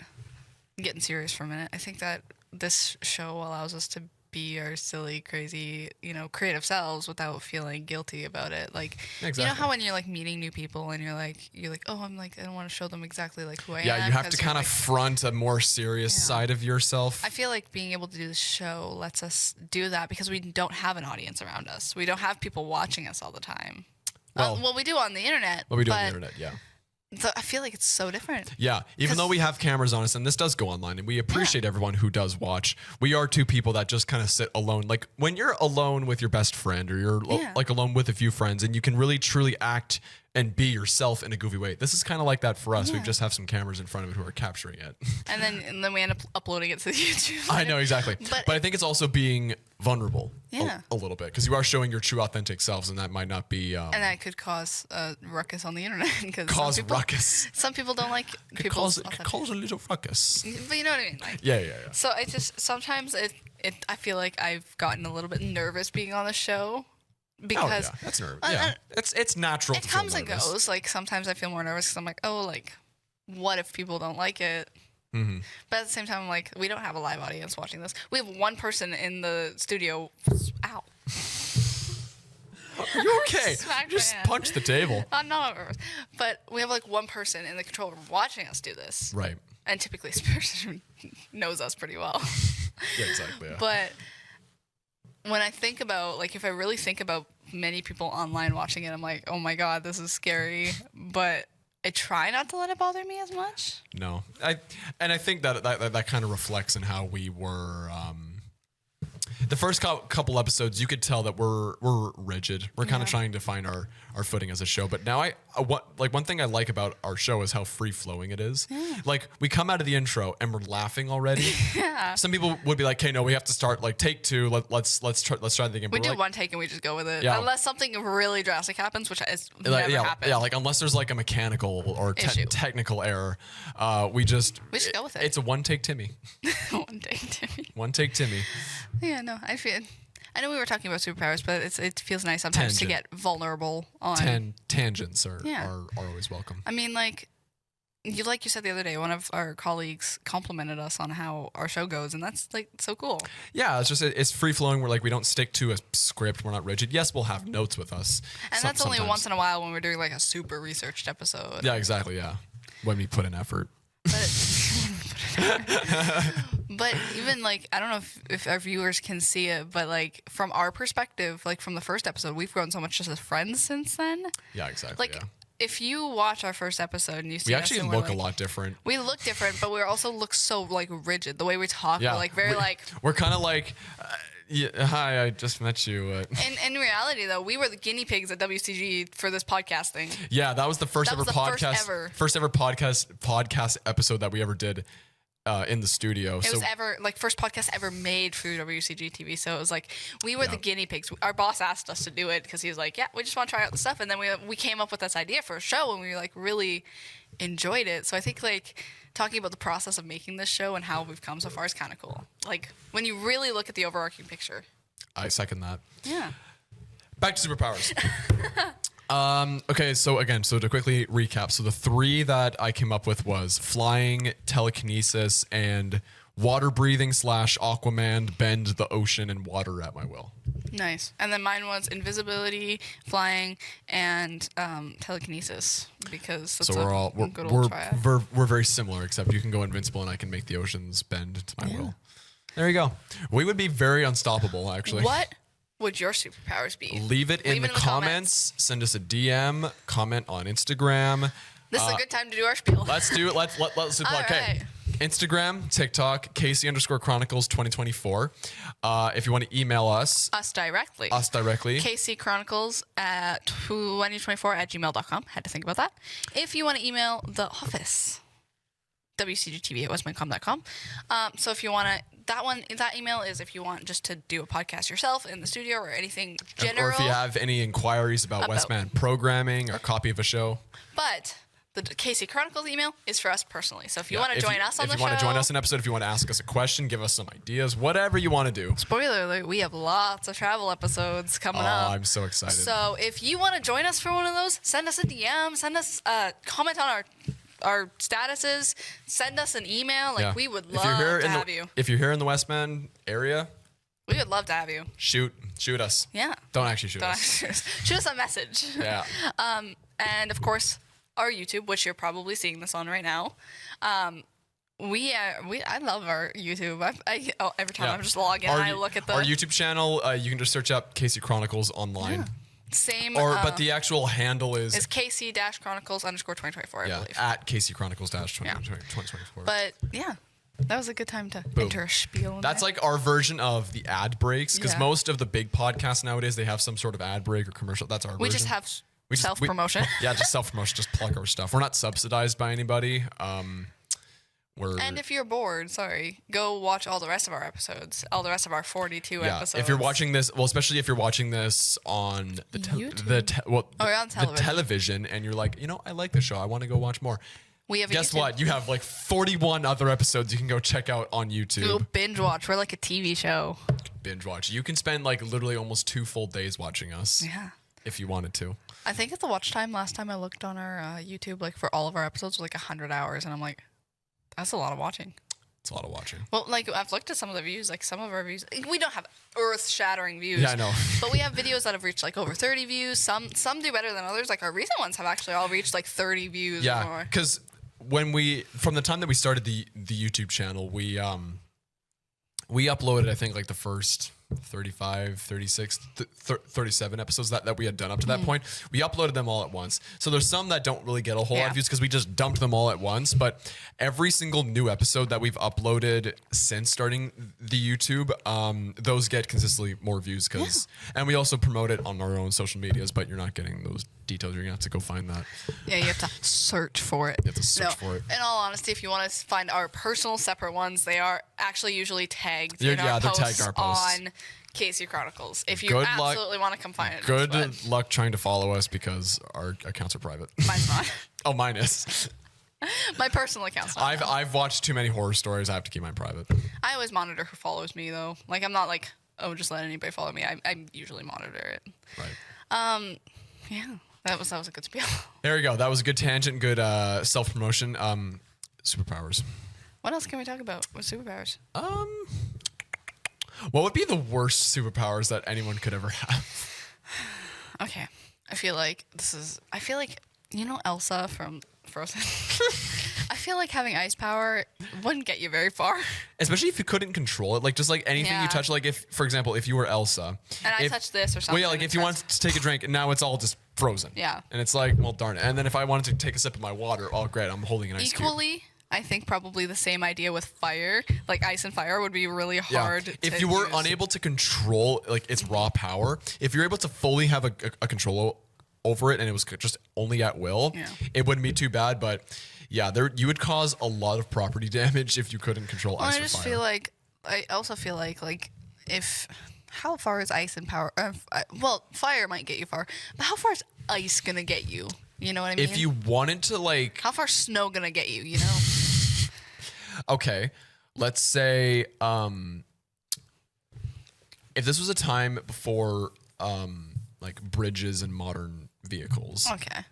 getting serious for a minute, I think that this show allows us to be our silly, crazy, creative selves without feeling guilty about it. Like, Exactly. you know how when you're like meeting new people and you're like, oh, I don't want to show them exactly like who I am. Yeah, you have to 'cause kind you're of like, front a more serious side of yourself. I feel like being able to do the show lets us do that because we don't have an audience around us. We don't have people watching us all the time. Well, we do on the internet. What we do on but the internet, yeah. So I feel like it's so different. Yeah, even though we have cameras on us, and this does go online, and we appreciate everyone who does watch, we are two people that just kind of sit alone. Like when you're alone with your best friend, or you're like alone with a few friends, and you can really truly act and be yourself in a goofy way. This is kind of like that for us. We just have some cameras in front of it who are capturing it. And then we end up uploading it to the YouTube. I know, exactly. But I think it's also being vulnerable a little bit, because you are showing your true authentic selves, and that might not be... and that could cause a ruckus on the internet. Cause ruckus. Some people don't like Could people's cause a little ruckus. But you know what I mean? Like, Yeah. so I just, sometimes I feel like I've gotten a little bit nervous being on the show. Because that's nervous. Yeah, it's natural. it to feel comes and nervous. goes. Like sometimes I feel more nervous because I'm like, oh, like, what if people don't like it? Mm-hmm. But at the same time, I'm like, we don't have a live audience watching this. We have one person in the studio. Ow. Are you okay? Smacked Just my hand. punch the table. I'm not nervous. But we have like one person in the control room watching us do this. Right. And typically this person knows us pretty well. Yeah, exactly. Yeah. But when I think about, like, if I really think about many people online watching it, I'm like, oh my God, this is scary. But I try not to let it bother me as much. No, I think that kind of reflects in how we were. The first couple episodes, you could tell that we're rigid. We're kind of trying to find our footing as a show. But now one thing I like about our show is how free flowing it is. Like we come out of the intro and we're laughing already. Yeah. Some people would be like, "Okay, no, we have to start like take two. Let's try the game." We do one take and we just go with it. Yeah. Unless something really drastic happens, which has never happened. Yeah, like unless there's like a mechanical or Issue. technical error, we just go with it. It's a one take Timmy. One take, Timmy. One take Timmy. Yeah, no, I I know we were talking about superpowers, but it feels nice sometimes to get vulnerable on. Tangents are always welcome. I mean, like you said the other day, one of our colleagues complimented us on how our show goes, and that's like so cool. Yeah, it's free flowing. We're like, we don't stick to a script. We're not rigid. Yes, we'll have notes with us, and that's only once in a while when we're doing like a super researched episode. Yeah, exactly. Yeah, when we put in effort. But even like, I don't know if our viewers can see it, but like from our perspective, like from the first episode, we've grown so much just as friends since then. Yeah, exactly. Like, if you watch our first episode and you see we actually look a lot different. We look different, but we also look so like rigid. The way we talk, we're like very we're kind of like, hi, I just met you. In reality, though, we were the guinea pigs at WCG for this podcasting. Yeah, that was the first ever podcast episode that we ever did. In the studio. It was first podcast ever made through WCGTV. So it was like, we were the guinea pigs. Our boss asked us to do it because he was like, yeah, we just want to try out the stuff. And then we came up with this idea for a show and we like really enjoyed it. So I think like talking about the process of making this show and how we've come so far is kind of cool. Like when you really look at the overarching picture. I second that. Yeah. Back to superpowers. Okay, so to quickly recap, so the 3 that I came up with was flying, telekinesis, and water breathing / Aquaman, bend the ocean and water at my will. Nice. And then mine was invisibility, flying, and telekinesis, because that's good old triad. We're very similar, except you can go invincible and I can make the oceans bend to my will. There you go. We would be very unstoppable, actually. What would your superpowers be? Leave it in the comments. Send us a DM. Comment on Instagram. This is a good time to do our spiel. Let's do it. Let's do the plug. Okay. Instagram, TikTok, Casey_Chronicles 2024. If you want to email us. Us directly. CaseyChronicles at 2024@gmail.com. Had to think about that. If you want to email the office, WCGTV@westmancom.com. So if you want to, that email is if you want just to do a podcast yourself in the studio or anything general. Or if you have any inquiries about Westman programming or a copy of a show. But the Casey Chronicles email is for us personally. So if you want to join us on the show. If you want to join us in an episode, if you want to ask us a question, give us some ideas, whatever you want to do. Spoiler alert, we have lots of travel episodes coming up. Oh, I'm so excited. So if you want to join us for one of those, send us a DM, send us a comment on our statuses, send us an email. We would love to have you. If you're here in the Westman area, we would love to have you. Shoot us. Yeah. Don't actually shoot us. Shoot us a message. Yeah. And of course, our YouTube, which you're probably seeing this on right now. I love our YouTube. Every time I'm just logging, I look at our YouTube channel. You can just search up Casey Chronicles online. Yeah. Same. But the actual handle is Casey-Chronicles_2024, I believe. At Casey Chronicles-2024. But yeah, that was a good time to enter a spiel. That's like our version of the ad breaks, because most of the big podcasts nowadays, they have some sort of ad break or commercial. That's our version. We just have self-promotion. Just self-promotion. Just plug our stuff. We're not subsidized by anybody. And if you're bored, go watch all the rest of our episodes, all the rest of our 42 episodes. If you're watching this, especially if you're watching this on the television, and you're like, I like the show, I want to go watch more. Guess what? You have like 41 other episodes you can go check out on YouTube. Go binge watch. We're like a TV show. Binge watch. You can spend like literally almost 2 full days watching us. Yeah. If you wanted to. I think at the watch time last time I looked on our YouTube, like for all of our episodes, was like 100 hours, and I'm like, that's a lot of watching. It's a lot of watching. Well, like I've looked at some of the views, like some of our views, we don't have earth-shattering views. Yeah, I know. But we have videos that have reached like over 30 views. Some do better than others. Like our recent ones have actually all reached like 30 views or more. Because from the time that we started the YouTube channel, we uploaded, I think, like the first 35, 36, 37 episodes that we had done up to that point. We uploaded them all at once. So there's some that don't really get a whole lot of views because we just dumped them all at once. But every single new episode that we've uploaded since starting the YouTube, those get consistently more views and we also promote it on our own social medias, but you're not getting those details. You're going to have to go find that. Yeah, you have to search for it. You have to search for it. In all honesty, if you want to find our personal separate ones, they are actually usually tagged they're tagged in our posts. On Casey Chronicles. If you absolutely want to come find it. Good luck trying to follow us because our accounts are private. Mine's not. Oh, mine is. My personal account's not. I've watched too many horror stories. I have to keep mine private. I always monitor who follows me though. Like I'm not like oh, just let anybody follow me. I usually monitor it. Right. Yeah, that was a good spiel. There you go. That was a good tangent. Good self promotion. Superpowers. What else can we talk about with superpowers? What would be the worst superpowers that anyone could ever have? Okay, I feel like you know Elsa from Frozen. I feel like having ice power wouldn't get you very far. Especially if you couldn't control it. Like, just like anything you touch, like if, for example, if you were Elsa. And I touched this or something. Well, yeah, like if you wanted to take a drink and now it's all just frozen. Yeah. And it's like, well, darn it. And then if I wanted to take a sip of my water, oh, great, I'm holding an ice cube. Equally, I think probably the same idea with fire. Like ice and fire would be really hard to If you were use. unable to control like its raw power, if you're able to fully have a control over it and it was just only at will, it wouldn't be too bad. But yeah, you would cause a lot of property damage if you couldn't control ice or fire. I just feel like I also feel like if how far is ice and power? Well, fire might get you far, but how far is ice gonna get you? You know what I mean? If you wanted to like, how far is snow gonna get you? You know? Okay, let's say if this was a time before like bridges and modern vehicles. Okay.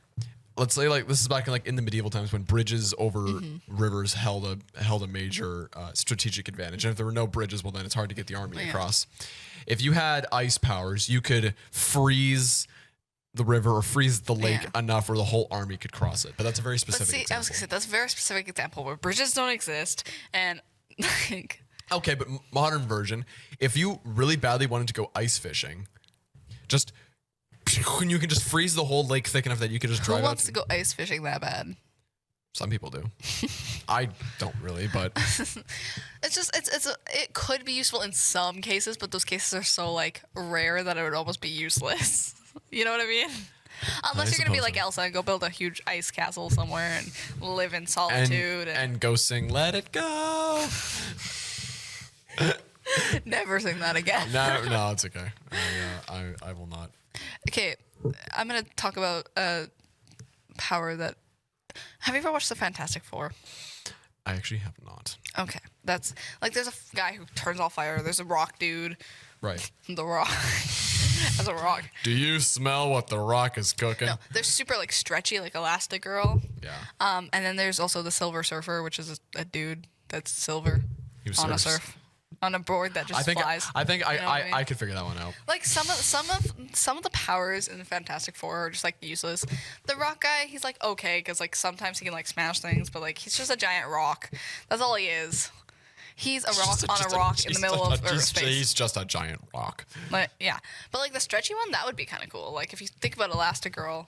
Let's say like this is back in like in the medieval times when bridges over rivers held a major strategic advantage. And if there were no bridges, well then it's hard to get the army across. If you had ice powers, you could freeze the river or freeze the lake enough where the whole army could cross it. But that's a very specific example. I was gonna say that's a very specific example where bridges don't exist and like. Okay, but modern version, if you really badly wanted to go ice fishing, just you can just freeze the whole lake thick enough that you could just drive out. Who wants to go ice fishing that bad? Some people do. I don't really, but it could be useful in some cases, but those cases are so like rare that it would almost be useless. You know what I mean? Unless you're gonna be like Elsa and go build a huge ice castle somewhere and live in solitude and go sing "Let It Go." Never sing that again. No, it's okay. I will not. Okay, I'm gonna talk about a power that. Have you ever watched the Fantastic Four? I actually have not. Okay, that's like there's a guy who turns all fire. There's a rock dude. Right. The Rock. As a rock. Do you smell what the Rock is cooking? No, they're super like stretchy, like Elastigirl. Yeah. And then there's also the Silver Surfer, which is a dude that's silver on a surf. On a board that just flies. I think I could figure that one out. Like some of the powers in the Fantastic Four are just like useless. The rock guy, he's like okay because like sometimes he can like smash things, but like he's just a giant rock. That's all he is. He's a rock on a rock in the middle of space. He's just a giant rock. Like, yeah, but like the stretchy one, that would be kind of cool. Like if you think about Elastigirl.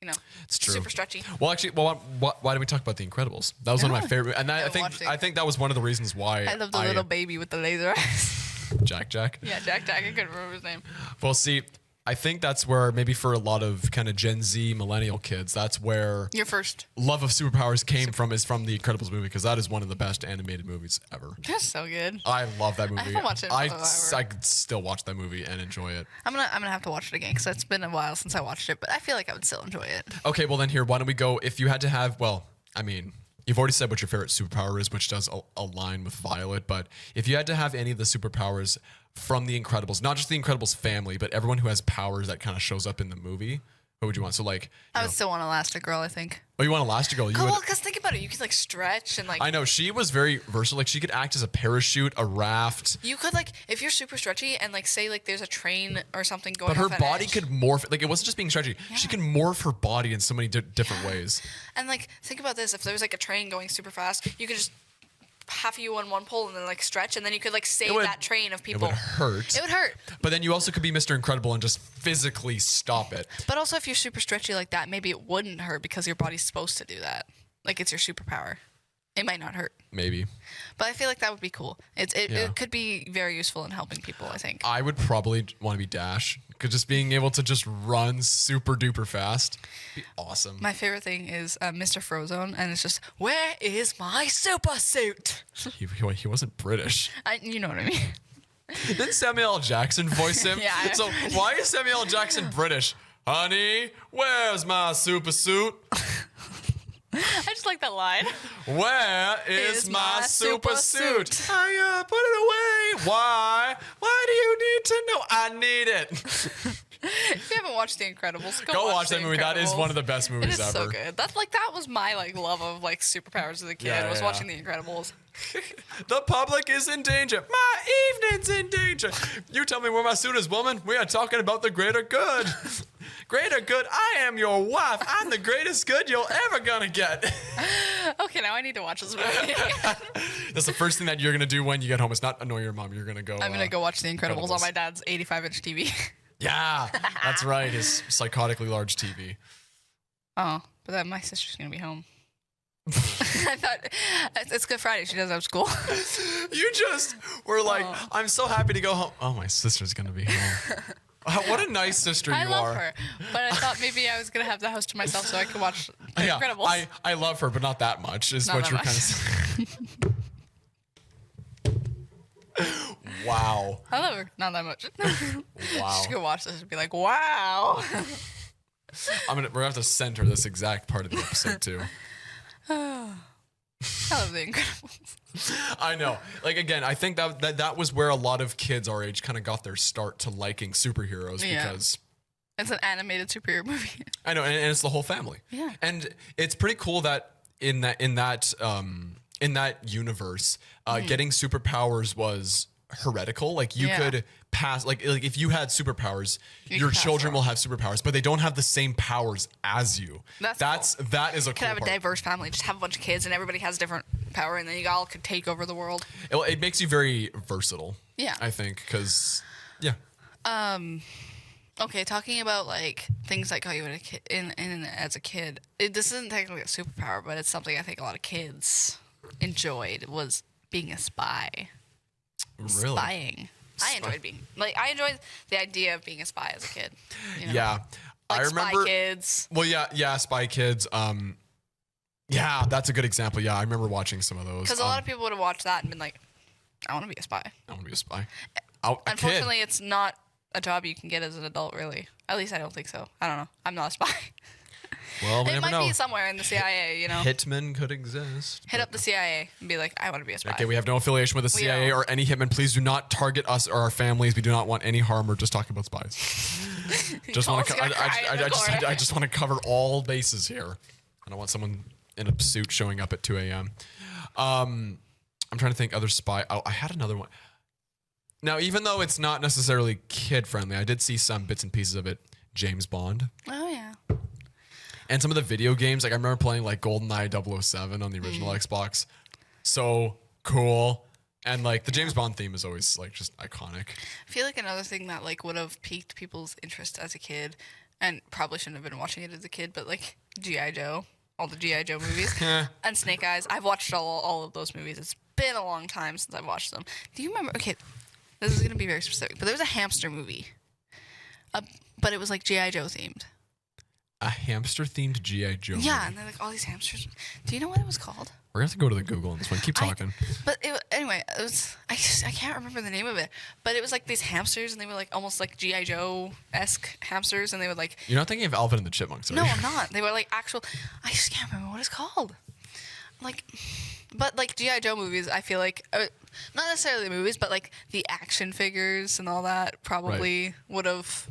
You know, it's true. Super stretchy. Well, actually, why did we talk about The Incredibles? That was one of my favorite, and I think that was one of the reasons why I love the little baby with the laser eyes. Jack. Yeah, Jack. I couldn't remember his name. Well, see, I think that's where maybe for a lot of kind of Gen Z millennial kids, that's where your first love of superpowers came from. Is from The Incredibles movie because that is one of the best animated movies ever. That's so good. I love that movie. I haven't watched it. I could still watch that movie and enjoy it. I'm gonna have to watch it again because it's been a while since I watched it, but I feel like I would still enjoy it. Okay, well then here, why don't we go? If you had to have, well, I mean, you've already said what your favorite superpower is, which does align with Violet. But if you had to have any of the superpowers from The Incredibles, not just The Incredibles family, but everyone who has powers that kind of shows up in the movie, what would you want? So like, I would still want Elastigirl, I think. Oh, you want Elastigirl? Well, because think about it, you could like stretch and like. I know she was very versatile. Like she could act as a parachute, a raft. You could like if you're super stretchy and like say like there's a train or something going. But her off an body edge. could morph. Like it wasn't just being stretchy. Yeah. She can morph her body in so many different ways. And like think about this: if there was like a train going super fast, you could just half you on one pole and then like stretch, and then you could like save that train of people. It would hurt. It would hurt. But then you also could be Mr. Incredible and just physically stop it. But also, if you're super stretchy like that, maybe it wouldn't hurt because your body's supposed to do that. Like it's your superpower. It might not hurt. Maybe. But I feel like that would be cool. It could be very useful in helping people, I think. I would probably want to be Dash. Because just being able to just run super duper fast would be awesome. My favorite thing is Mr. Frozone, and it's just, where is my super suit? He wasn't British. You know what I mean. Didn't Samuel L. Jackson voice him? Yeah. So why is Samuel L. Jackson British? Honey, where's my super suit? I just like that line. Where is my super suit? suit? I put it away. Why? Why do you need to know? I need it. If you haven't watched The Incredibles, Go watch that movie. That is one of the best It movies is ever. so good. That was my love of superpowers as a kid. Yeah, was yeah. watching The Incredibles. The public is in danger. My evening's in danger. You tell me where my suit is, woman. We are talking about the greater good. Greater good. I am your wife. I'm the greatest good you're ever gonna get. Okay, now I need to watch this movie. That's the first thing that you're gonna do when you get home. It's not annoy your mom. You're gonna go. I'm gonna go watch The Incredibles on Incredibles. my dad's 85-inch TV. Yeah, that's right. His psychotically large TV. Oh, but then my sister's gonna be home. I thought it's Good Friday. She doesn't have school. You just were like, I'm so happy to go home. Oh, my sister's gonna be home. What a nice sister I you love are. her, but I thought maybe I was gonna have the house to myself so I could watch The Incredibles. I love her, but not that much. Is Not what that you're much. kind of saying. Wow. I love her, not that much. Wow. She's gonna watch this and be like, "Wow." We're gonna have to center this exact part of the episode too. I love The Incredibles. I know. Like again, I think that was where a lot of kids our age kind of got their start to liking superheroes Yeah. because It's an animated superhero movie. I know, and it's the whole family. Yeah. And it's pretty cool that in that universe, getting superpowers was heretical. Like you Yeah. could pass, like if you had superpowers, You your could pass children on. will have superpowers, but they don't have the same powers as you. That is a cool Could have a part. diverse family. Just have a bunch of kids and everybody has different power, and then you all could take over the world. It makes you very versatile. Yeah. I think because yeah. Okay, talking about things that got you in as a kid. This isn't technically a superpower, but it's something I think a lot of kids enjoyed was being a spy. Really? Spying. I enjoyed I enjoyed the idea of being a spy as a kid. You know? Yeah. I remember Spy Kids. Well, yeah, Spy Kids. Yeah, that's a good example. Yeah, I remember watching some of those. Because a lot of people would have watched that and been like, I want to be a spy. I want to be a spy. A kid. Unfortunately, it's not a job you can get as an adult, really. At least I don't think so. I don't know. I'm not a spy. Well, we It never might know. be somewhere in the CIA, you know? Hitmen could exist. Hit up the CIA and be like, I want to be a spy. Okay, we have no affiliation with the CIA don't. or any hitmen. Please do not target us or our families. We do not want any harm. We're just talking about spies. Just want to. Cole's gonna cry in the corner. I just want to cover all bases here. I don't want someone in a suit showing up at 2 a.m. I'm trying to think other spy. Oh, I had another one. Now, even though it's not necessarily kid friendly, I did see some bits and pieces of it. James Bond. Oh, yeah. And some of the video games, like I remember playing like GoldenEye 007 on the original Xbox. So cool. And like the James Bond theme is always like just iconic. I feel like another thing that would have piqued people's interest as a kid, and probably shouldn't have been watching it as a kid, but G.I. Joe, all the G.I. Joe movies, and Snake Eyes. I've watched all of those movies. It's been a long time since I've watched them. Do you remember? Okay, this is going to be very specific, but there was a hamster movie, but it was G.I. Joe themed. A hamster themed G.I. Joe. Yeah, movie. and they're all these hamsters. Do you know what it was called? We're going to have to go to the Google on this one. Keep talking. Anyway, it was I can't remember the name of it, but it was these hamsters, and they were almost G.I. Joe-esque hamsters, and they would You're not thinking of Alvin and the Chipmunks, are No, you? I'm not. They were actual. I just can't remember what it's called. But G.I. Joe movies, I feel not necessarily the movies, but the action figures and all that probably would have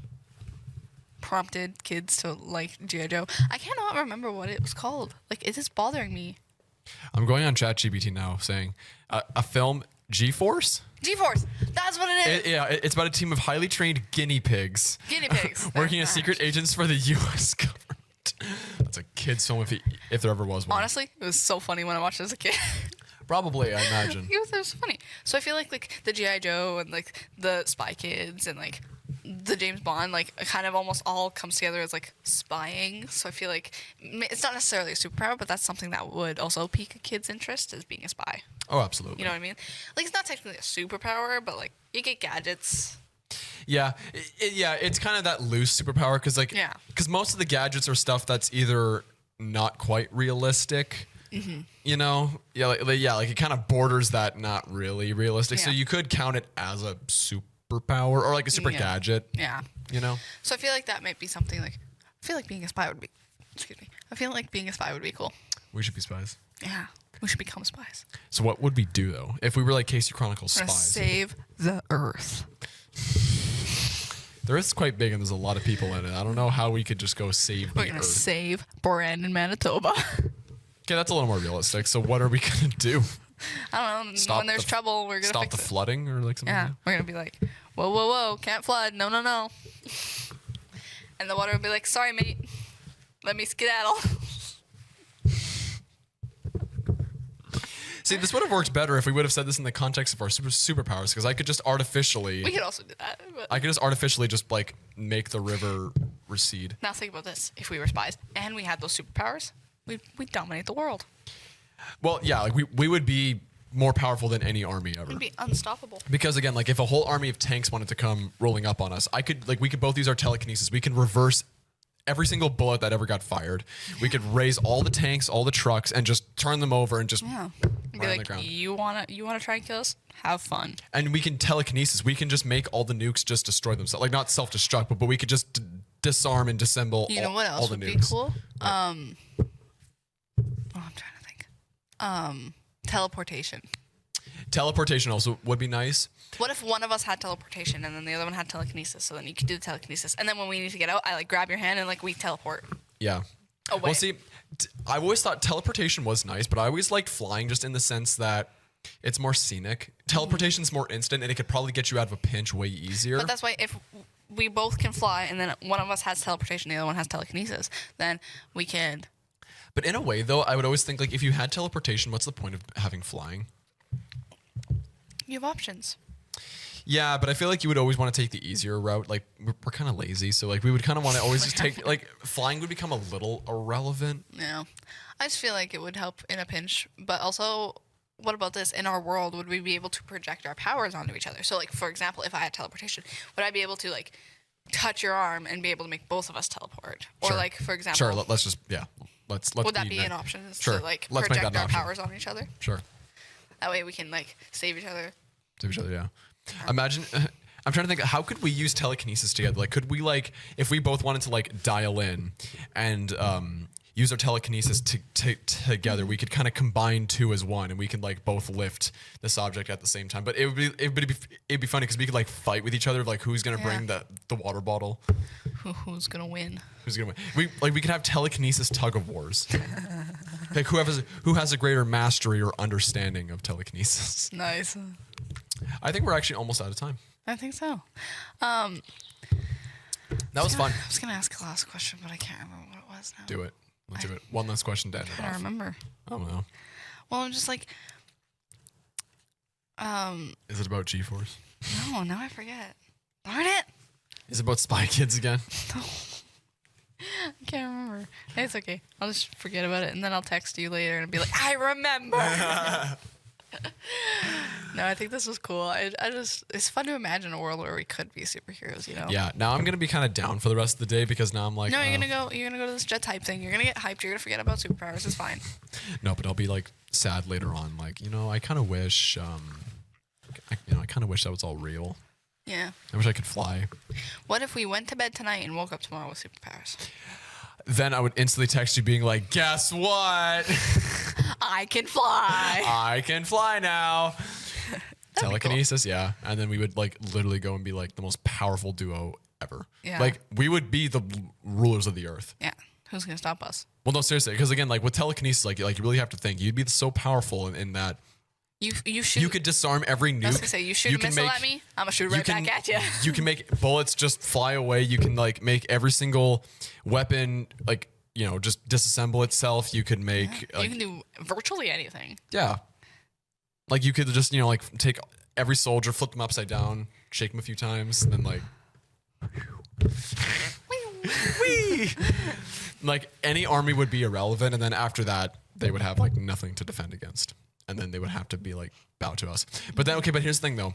prompted kids to like G.I. Joe. I cannot remember what it was called. It is bothering me. I'm going on ChatGPT now saying a film, G-Force? G-Force. That's what it is. It's about a team of highly trained guinea pigs. Guinea pigs. Working as secret agents for the U.S. government. That's a kid's film if there ever was one. Honestly, it was so funny when I watched it as a kid. Probably, I imagine. It was funny. So I feel like the G.I. Joe and the Spy Kids and the James Bond kind of almost all comes together as spying. So I feel it's not necessarily a superpower, but that's something that would also pique a kid's interest as being a spy. Oh, absolutely. You know what I mean? It's not technically a superpower, but you get gadgets. Yeah, it's kind of that loose superpower because most of the gadgets are stuff that's either not quite realistic. Mm-hmm. You know, it kind of borders that not really realistic. So you could count it as a superpower or a super gadget. Yeah. You know. So I feel that might be something I feel being a spy would be. Excuse me. I feel being a spy would be cool. We should be spies. Yeah, we should become spies. So what would we do though if we were like Casey Chronicles We're gonna spies? save the Earth. The Earth's quite big and there's a lot of people in it. I don't know how we could just go save We're the gonna Earth. save Brandon, Manitoba. Okay, that's a little more realistic. So what are we gonna do? I don't know. When there's trouble, we're gonna stop fix the it. flooding or like something. Yeah, Like that? we're gonna be like, whoa, whoa, whoa, can't flood. No, no, no. And the water will be like, sorry, mate. Let me skedaddle. See, this would have worked better if we would have said this in the context of our superpowers, because I could just artificially. We could also do that. But I could just artificially just like make the river recede. now think about this: if we were spies and we had those superpowers, we'd dominate the world. Well, yeah, like we would be more powerful than any army ever. We'd be unstoppable. Because again, like if a whole army of tanks wanted to come rolling up on us, we could both use our telekinesis. We can reverse every single bullet that ever got fired. We could raise all the tanks, all the trucks, and just turn them over and just Yeah. Be right on the like, ground. you wanna try and kill us? Have fun. And we can telekinesis. We can just make all the nukes just destroy themselves. Like not self-destruct, but we could just disarm and disassemble You know what all else the would nukes. be cool? I'm trying to think. Teleportation. Teleportation also would be nice. What if one of us had teleportation and then the other one had telekinesis? So then you could do the telekinesis, and then when we need to get out, I like grab your hand and like we teleport Yeah. away. Well, see, I always thought teleportation was nice, but I always liked flying just in the sense that it's more scenic. Teleportation's more instant, and it could probably get you out of a pinch way easier. But that's why if we both can fly, and then one of us has teleportation, the other one has telekinesis, then we can. But in a way, though, I would always think like if you had teleportation, what's the point of having flying? You have options. Yeah, but I feel like you would always want to take the easier route. Like we're kind of lazy, so like we would kind of want to always just take like flying would become a little irrelevant. Yeah, I just feel like it would help in a pinch, but also. What about this? In our world, would we be able to project our powers onto each other? So, like, for example, if I had teleportation, would I be able to, like, touch your arm and be able to make both of us teleport? Or, Sure. like, for example... Sure, let's just let's would that be ne- an option? Is Sure. To, like, Let's make project that an our option. powers on each other? Sure. That way we can, like, save each other. To each other, yeah. Imagine. I'm trying to think. How could we use telekinesis together? Like, could we like if we both wanted to like dial in and use our telekinesis together, we could kind of combine two as one, and we could like both lift this object at the same time. But it'd be funny because we could like fight with each other, like who's gonna bring the water bottle. Who's gonna win? Who's gonna win? We could have telekinesis tug of wars. Like who has a greater mastery or understanding of telekinesis. Nice. I think we're actually almost out of time. I think so. That was fun. I was gonna ask a last question, but I can't remember what it was now. Do it. Let's do it. One last question, Dan. I don't remember. I don't know. Well, I'm just like... Is it about G-Force? No, now I forget. Darn it! Is it about Spy Kids again? I can't remember. It's okay. I'll just forget about it, and then I'll text you later and be like, I remember. No, I think this was cool. I just, it's fun to imagine a world where we could be superheroes, you know? Yeah. Now I'm gonna be kind of down for the rest of the day because now I'm like, No, you're gonna go to this jet type thing. You're gonna get hyped. You're gonna forget about superpowers. It's fine. No, but I'll be like sad later on. Like, I kind of wish, I kind of wish that was all real. Yeah. I wish I could fly. What if we went to bed tonight and woke up tomorrow with superpowers? Then I would instantly text you being like, guess what? I can fly. I can fly now. Telekinesis, yeah. And then we would like literally go and be like the most powerful duo ever. Yeah. Like we would be the rulers of the earth. Yeah. Who's gonna stop us? Well, no, seriously, because again, like with telekinesis, like you really have to think. You'd be so powerful in that You shoot. you could disarm every nuke. I was gonna say you shoot a can missile at me. I'm gonna shoot it right back at you. You can make bullets just fly away. You can like make every single weapon like just disassemble itself. You could make You can do virtually anything. yeah, like you could just like take every soldier, flip them upside down, shake them a few times, and then like whee. Like any army would be irrelevant, and then after that they would have like nothing to defend against. And then they would have to be like bow to us. But then, okay, but here's the thing though.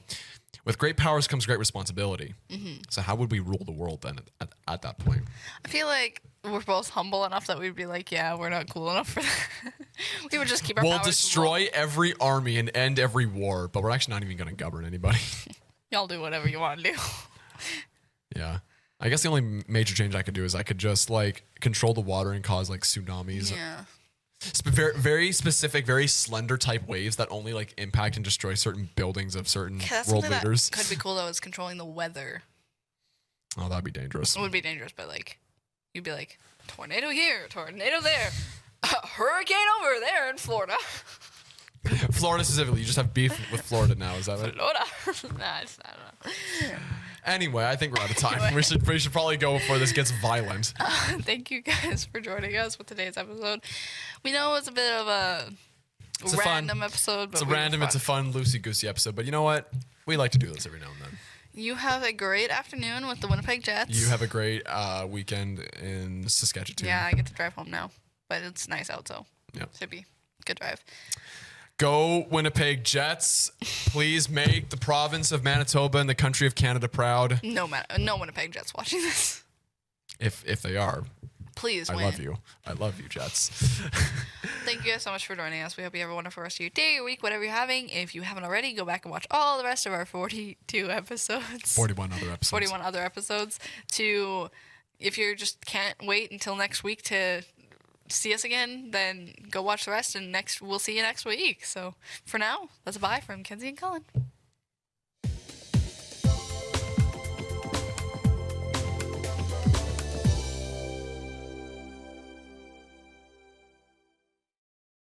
With great powers comes great responsibility. Mm-hmm. So how would we rule the world then at that point? I feel like we're both humble enough that we'd be like, yeah, we're not cool enough for that. We would just keep our We'll powers destroy every army and end every war, but we're actually not even going to govern anybody. Y'all do whatever you want to do. Yeah. I guess the only major change I could do is I could just like control the water and cause like tsunamis. Yeah. Very, very specific, very slender type waves that only like impact and destroy certain buildings of certain That's world something leaders. that could be cool though, is controlling the weather. Oh, that'd be dangerous. It would be dangerous, but like, you'd be like, tornado here, tornado there, hurricane over there in Florida. Florida specifically, you just have beef with Florida now. Is that it? Florida. Nah, I don't know. Anyway, I think we're out of time. We should probably go before this gets violent. Thank you guys for joining us with today's episode. We know it's a bit of a random episode, but it's a fun, loosey-goosey episode. But you know what? We like to do this every now and then. You have a great afternoon with the Winnipeg Jets. You have a great weekend in Saskatchewan. Yeah, I get to drive home now, but it's nice out, so should be a good drive. Go Winnipeg Jets. Please make the province of Manitoba and the country of Canada proud. No Winnipeg Jets watching this. If they are. Please win. I love you, Jets. Thank you guys so much for joining us. We hope you have a wonderful rest of your day, your week, whatever you're having. If you haven't already, go back and watch all the rest of our 42 episodes. 41 other episodes. 41 other episodes. If you just can't wait until next week to see us again, then go watch the rest, and we'll see you next week. So for now, that's a bye from Kenzie and Colin.